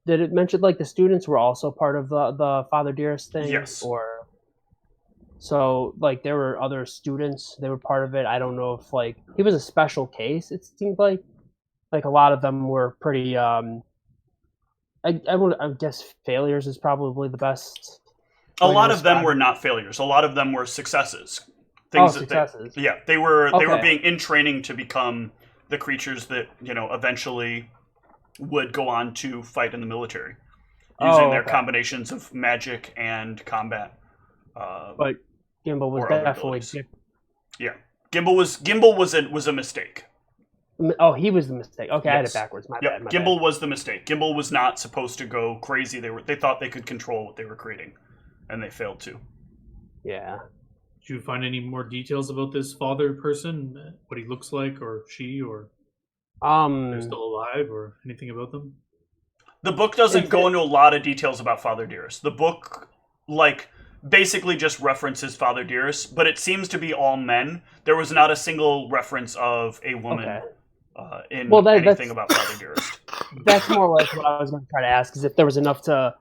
Did it mention like the students were also part of the Father Dearest thing? Yes. Or so like there were other students. They were part of it. I don't know if like he was a special case. It seemed like. like a lot of them were pretty. I guess failures is probably the best. A way to lot of them describe were it. not failures. A lot of them were successes. Successes. They were Okay. being in training to become the creatures that eventually would go on to fight in the military using their Okay. combinations of magic and combat. But Gimbal was or other definitely. abilities. Yeah, Gimbal was a mistake. Oh, he was the mistake. Okay, I had it Yes. backwards. My Yep, bad. My Gimbal was the mistake. Gimbal was not supposed to go crazy. They thought they could control what they were creating, and they failed to. bad. Yeah. Did you find any more details about this father person? What he looks like, or she, or they're still alive, or anything about them? The book doesn't go into a lot of details about Father Dearest. The book, basically just references Father Dearest, but it seems to be all men. There was not a single reference of a woman Okay. in That's- anything about Father Dearest. That's more or less what I was going to try to ask, is if there was enough to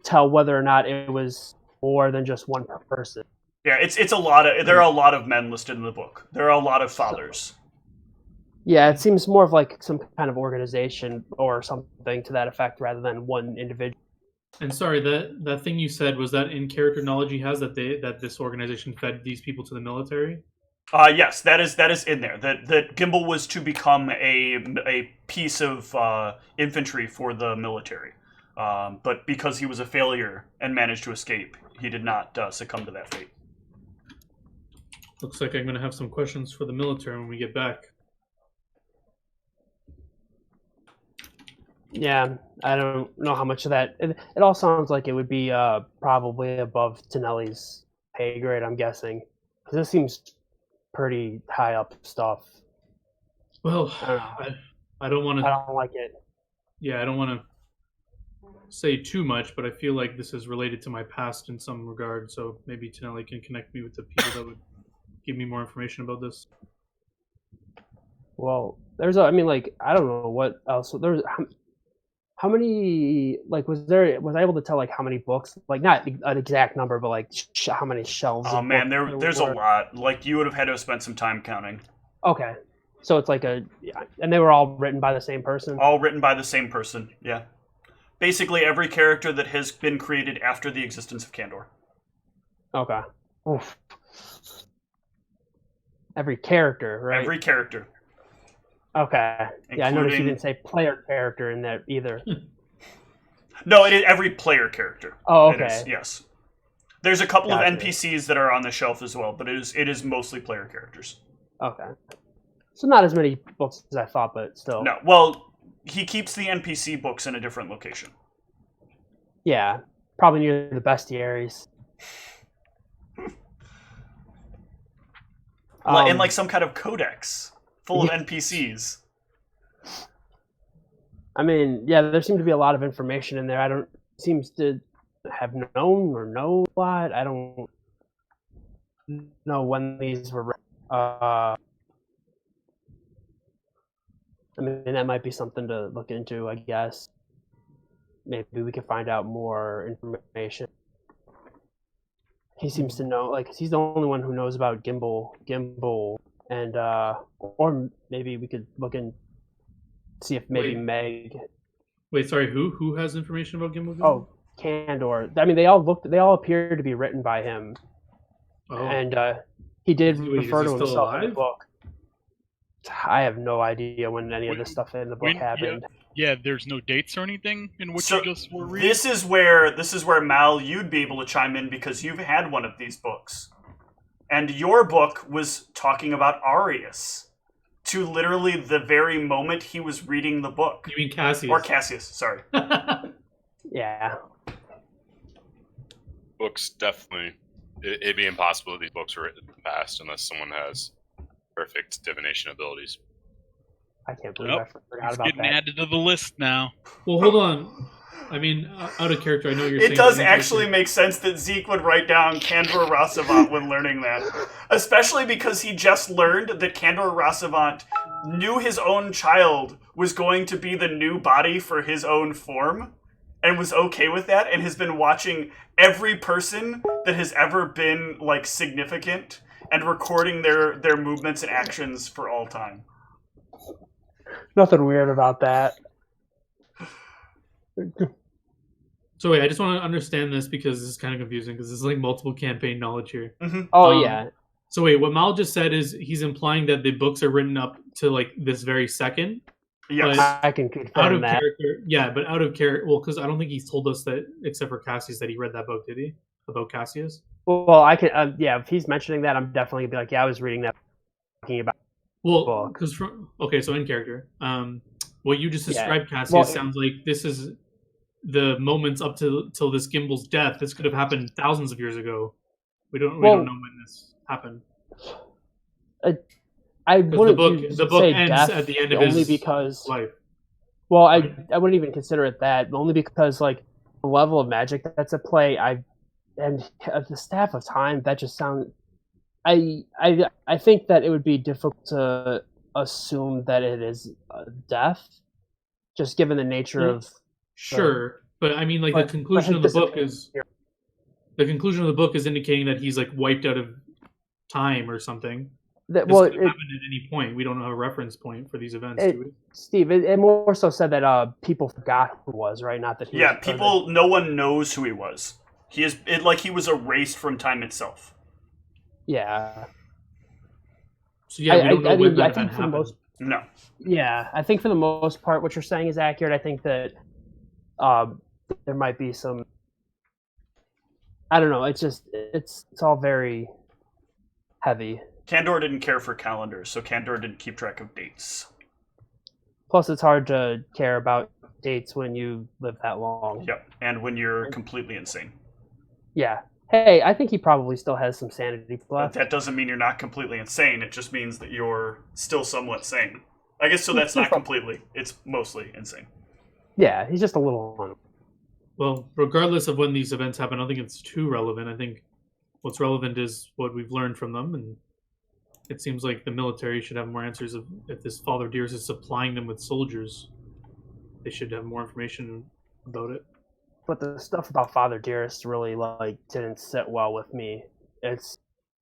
tell whether or not it was more than just one person. Yeah, it's a lot of. There are a lot of men listed in the book. There are a lot of fathers. Yeah, it seems more of like some kind of organization or something to that effect rather than one individual. And sorry, that thing you said, was that in character knowledge he has, that this organization fed these people to the military? Yes, that is in there. That Gimbal was to become a piece of infantry for the military, but because he was a failure and managed to escape, he did not succumb to that fate. Looks like I'm going to have some questions for the military when we get back. Yeah, I don't know how much of that. It all sounds like it would be probably above Tonelli's pay grade, I'm guessing. Because this seems pretty high up stuff. Well, I don't know. I don't want I to. don't like it. Yeah, I don't want to say too much, but I feel like this is related to my past in some regard. So maybe Tonelli can connect me with the people that would give me more information about this. Well, I don't know what else. There's how many, was I able to tell, how many books? Not an exact number, but, how many shelves Oh of man, books there's a were? lot. You would have had to have spent some time counting. Okay. So it's and they were all written by the same person? All written by the same person, yeah. Basically every character that has been created after the existence of Kandor. Okay. Oof. Every character, right? Every character. Okay. Yeah, I noticed you Including- didn't say player character in there either. No, it is every player character. Oh, It okay. is, yes. There's a couple Gotcha. of NPCs that are on the shelf as well, but it is mostly player characters. Okay. So not as many books as I thought, but still. No, well, he keeps the NPC books in a different location. Yeah. Probably near the bestiaries. In some kind of codex full of NPCs. I mean, yeah, there seemed to be a lot of information in there. Seems to have known or know a lot. I don't know when these were written. I mean, that might be something to look into, I guess. Maybe we can find out more information. He seems to know, 'cause he's the only one who knows about Gimbal, and or maybe we could look and see if maybe Wait. Meg. Wait, sorry, who has information about Gimbal? Oh, Kandor. I mean, they all appear to be written by him, Oh. and he did Wait, is refer he to still himself in the alive? book. I have no idea when any of this stuff in the book happened. Yeah, there's no dates or anything in what So you just were reading. this is where Mal, you'd be able to chime in because you've had one of these books. And your book was talking about Arius to literally the very moment he was reading the book. You mean Cassius? Or Cassius, sorry. Yeah. Books definitely. It'd be impossible that these books were written in the past unless someone has perfect divination abilities. I can't believe Nope. I forgot It's about getting that. added to the list now. Well, hold on. I mean, out of character, I know you're saying... It does that actually make sense that Zeke would write down Kandor Rossavant when learning that. Especially because he just learned that Kandor Rossavant knew his own child was going to be the new body for his own form, and was okay with that, and has been watching every person that has ever been, significant, and recording their movements and actions for all time. Nothing weird about that. So wait, I just want to understand this because this is kind of confusing because there's like multiple campaign knowledge here. Oh yeah. So wait, what Mal just said is he's implying that the books are written up to like this very second. Yes. I can Out confirm of that. character, yeah, but out of character. Well, because I don't think he's told us that, except for Cassius, that he read that book, did he? About Cassius? Well, I can. Yeah, if he's mentioning that, I'm definitely gonna be like, yeah, I was reading that. Talking about. Well, book. because from okay, so in character, what you just Yeah. described, Cassius, Well, sounds like this is the moments up to till this Gimble's death. This could have happened thousands of years ago. We don't know when this happened. I Because wouldn't the book say ends death at the end of only his because. life. Well, Right. I wouldn't even consider it that, only because like the level of magic that's at play, and the staff of time, that just sounds. I think that it would be difficult to assume that it is death, just given the nature Well, of. Sure, but I mean, like But- the conclusion but of the book his- is indicating that he's like wiped out of time or something. That, This well, could have happened at any point. We don't have a reference point for these events, do we? Steve, it more so said that people forgot who it was, right? Not that he. Yeah, was, no one knows who he was. He is like he was erased from time itself. Yeah. So yeah, we don't know when that I think event for the happened. most. No. Yeah, I think for the most part, what you're saying is accurate. I think that there might be some. I don't know. It's just it's all very heavy. Kandor didn't care for calendars, so Kandor didn't keep track of dates. Plus, it's hard to care about dates when you live that long. Yep, and when you're completely insane. Yeah. Hey, I think he probably still has some sanity But left. that doesn't mean you're not completely insane. It just means that you're still somewhat sane. I guess so. That's not completely. It's mostly insane. Yeah, he's just a little. Well, regardless of when these events happen, I don't think it's too relevant. I think what's relevant is what we've learned from them, and it seems like the military should have more answers. If this Father Dearest is supplying them with soldiers, they should have more information about it. But the stuff about Father Dearest really didn't sit well with me.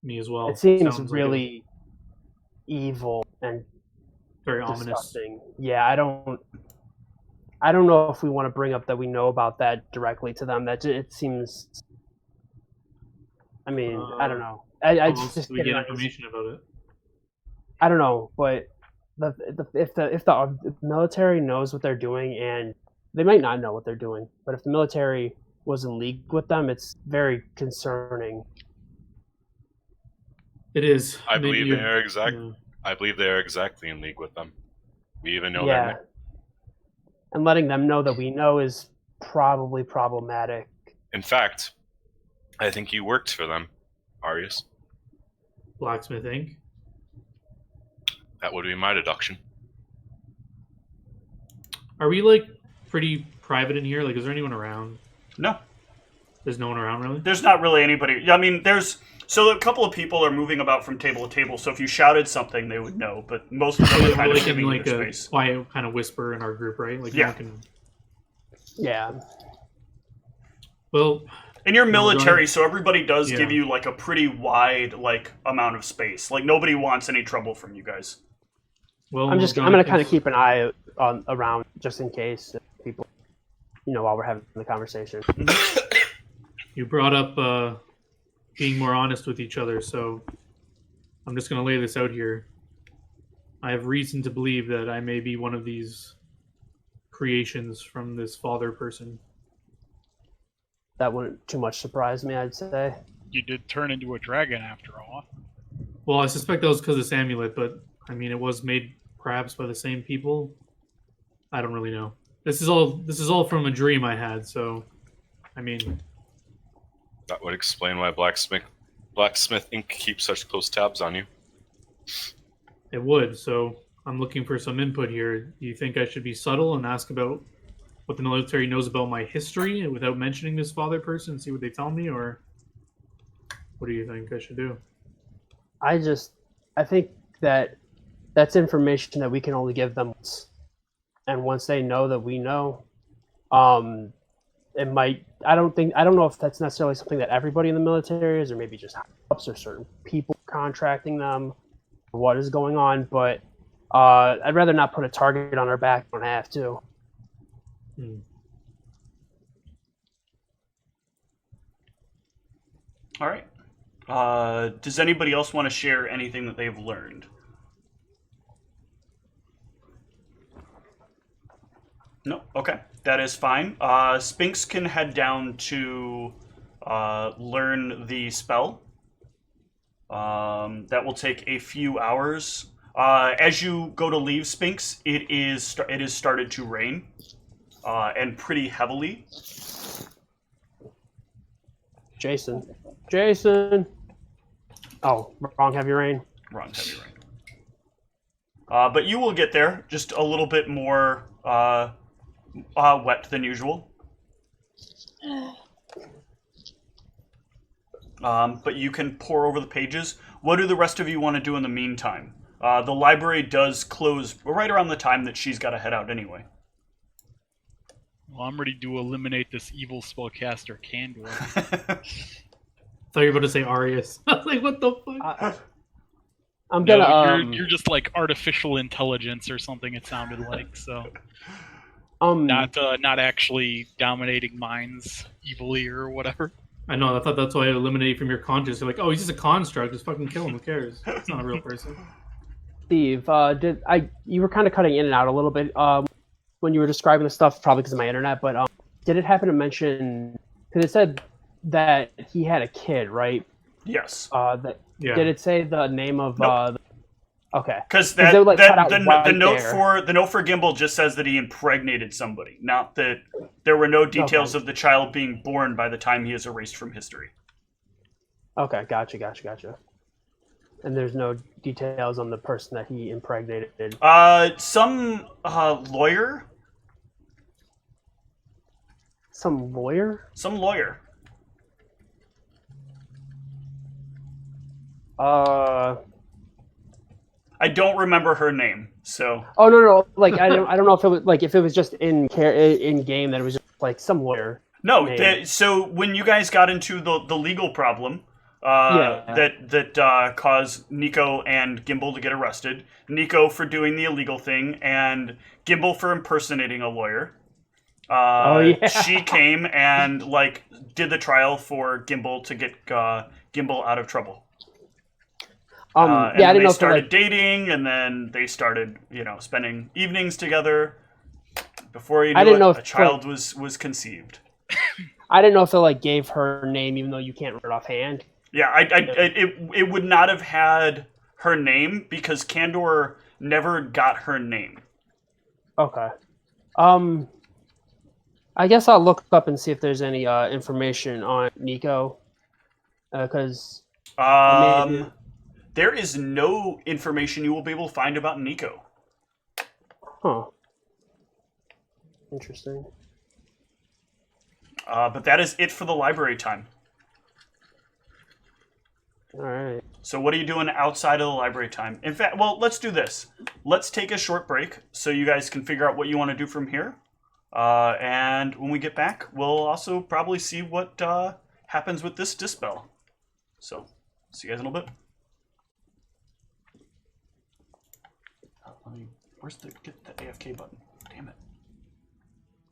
Me as well. It seems Sounds like really evil and very ominous. disgusting. Yeah, I don't know if we want to bring up that we know about that directly to them. It seems. I mean, I don't know. I How just else do we get information about it? I don't know, but if the military knows what they're doing, and they might not know what they're doing, but if the military was in league with them, it's very concerning. It is. I believe Maybe they are exact. yeah. I believe they are exactly in league with them. We even know Yeah, their. and letting them know that we know is probably problematic. In fact, I think you worked for them, Arius. Blacksmith Inc. That would be my deduction. Are we like pretty private in here? Like, is there anyone around? No, There's no one around, really. there's not really anybody. I mean, so a couple of people are moving about from table to table. So if you shouted something, they would know. But most of them are We're kind of like in giving you like their a space. quiet kind of whisper in our group, right? Like, Yeah. no one can... Yeah, And Well, you're No, military, so everybody does Yeah. give you like a pretty wide amount of space. Like nobody wants any trouble from you guys. well, I'm John, gonna kind of since keep an eye on around just in case people, while we're having the conversation. You brought up being more honest with each other, so I'm just going to lay this out here. I have reason to believe that I may be one of these creations from this father person. That wouldn't too much surprise me, I'd say. You did turn into a dragon after all. Well, I suspect that was because of this amulet, but I mean, it was made perhaps by the same people. I don't really know. This is all from a dream I had, so I mean, That would explain why Blacksmith Inc. keeps such close tabs on you. it would. So I'm looking for some input here. Do you think I should be subtle and ask about what the military knows about my history without mentioning this father person and see what they tell me, or what do you think I should do? I think that that's information that we can only give them once. And once they know that we know, it might. I don't know if that's necessarily something that everybody in the military is, or maybe just ups or certain people contracting them, or what is going on. But I'd rather not put a target on her back when I have to. Hmm. All right. Does anybody else want to share anything that they've learned? No? Okay. That is fine. Spinks can head down to learn the spell. That will take a few hours. As you go to leave Spinks, it is started to rain, and pretty heavily. Jason. Oh, wrong heavy rain. Wrong heavy rain. But you will get there, just a little bit more wet than usual. But you can pore over the pages. What do the rest of you want to do in the meantime? The library does close right around the time that she's got to head out anyway. Well, I'm ready to eliminate this evil spellcaster Candor. Thought you were about to say Arius. I was like, what the fuck? I'm No, gonna. you're just like artificial intelligence or something. It sounded like so. Um. Not actually dominating minds evilly or whatever. I know. I thought that's why I eliminated from your conscious. You're like, oh, he's just a construct. Just fucking kill him. Who cares? It's not a real person. Steve, you were kind of cutting in and out a little bit when you were describing the stuff, probably because of my internet. But did it happen to mention? Because it said that he had a kid, right? Yes. Yeah. Did it say the name of? Nope. Okay. Because they would, like, cut out the right note there. the note for Gimbal just says that he impregnated somebody, not that there were no details of the child being born by the time he is erased from history. Okay, gotcha. And there's no details on the person that he impregnated. Some lawyer. Some lawyer? Some lawyer. I don't remember her name, so. Oh no! Like I don't know if it was like if it was just in game that it was just like some lawyer. No, name. so when you guys got into the legal problem that caused Nico and Gimbal to get arrested, Nico for doing the illegal thing, and Gimbal for impersonating a lawyer. She came and like did the trial for Gimbal to get Gimbal out of trouble. And I then didn't they know started dating, and then they started, spending evenings together. Before you knew it, a child was conceived. I didn't know if it like gave her name, even though you can't remember it offhand. Yeah, it would not have had her name because Candor never got her name. Okay. I guess I'll look up and see if there's any information on Nico, because there is no information you will be able to find about Nico. Huh. Interesting. But that is it for the library time. All right. So what are you doing outside of the library time? In fact, well, let's do this. Let's take a short break so you guys can figure out what you want to do from here. And when we get back, we'll also probably see what happens with this dispel. So, see you guys in a little bit. Where's get the AFK button? Damn it.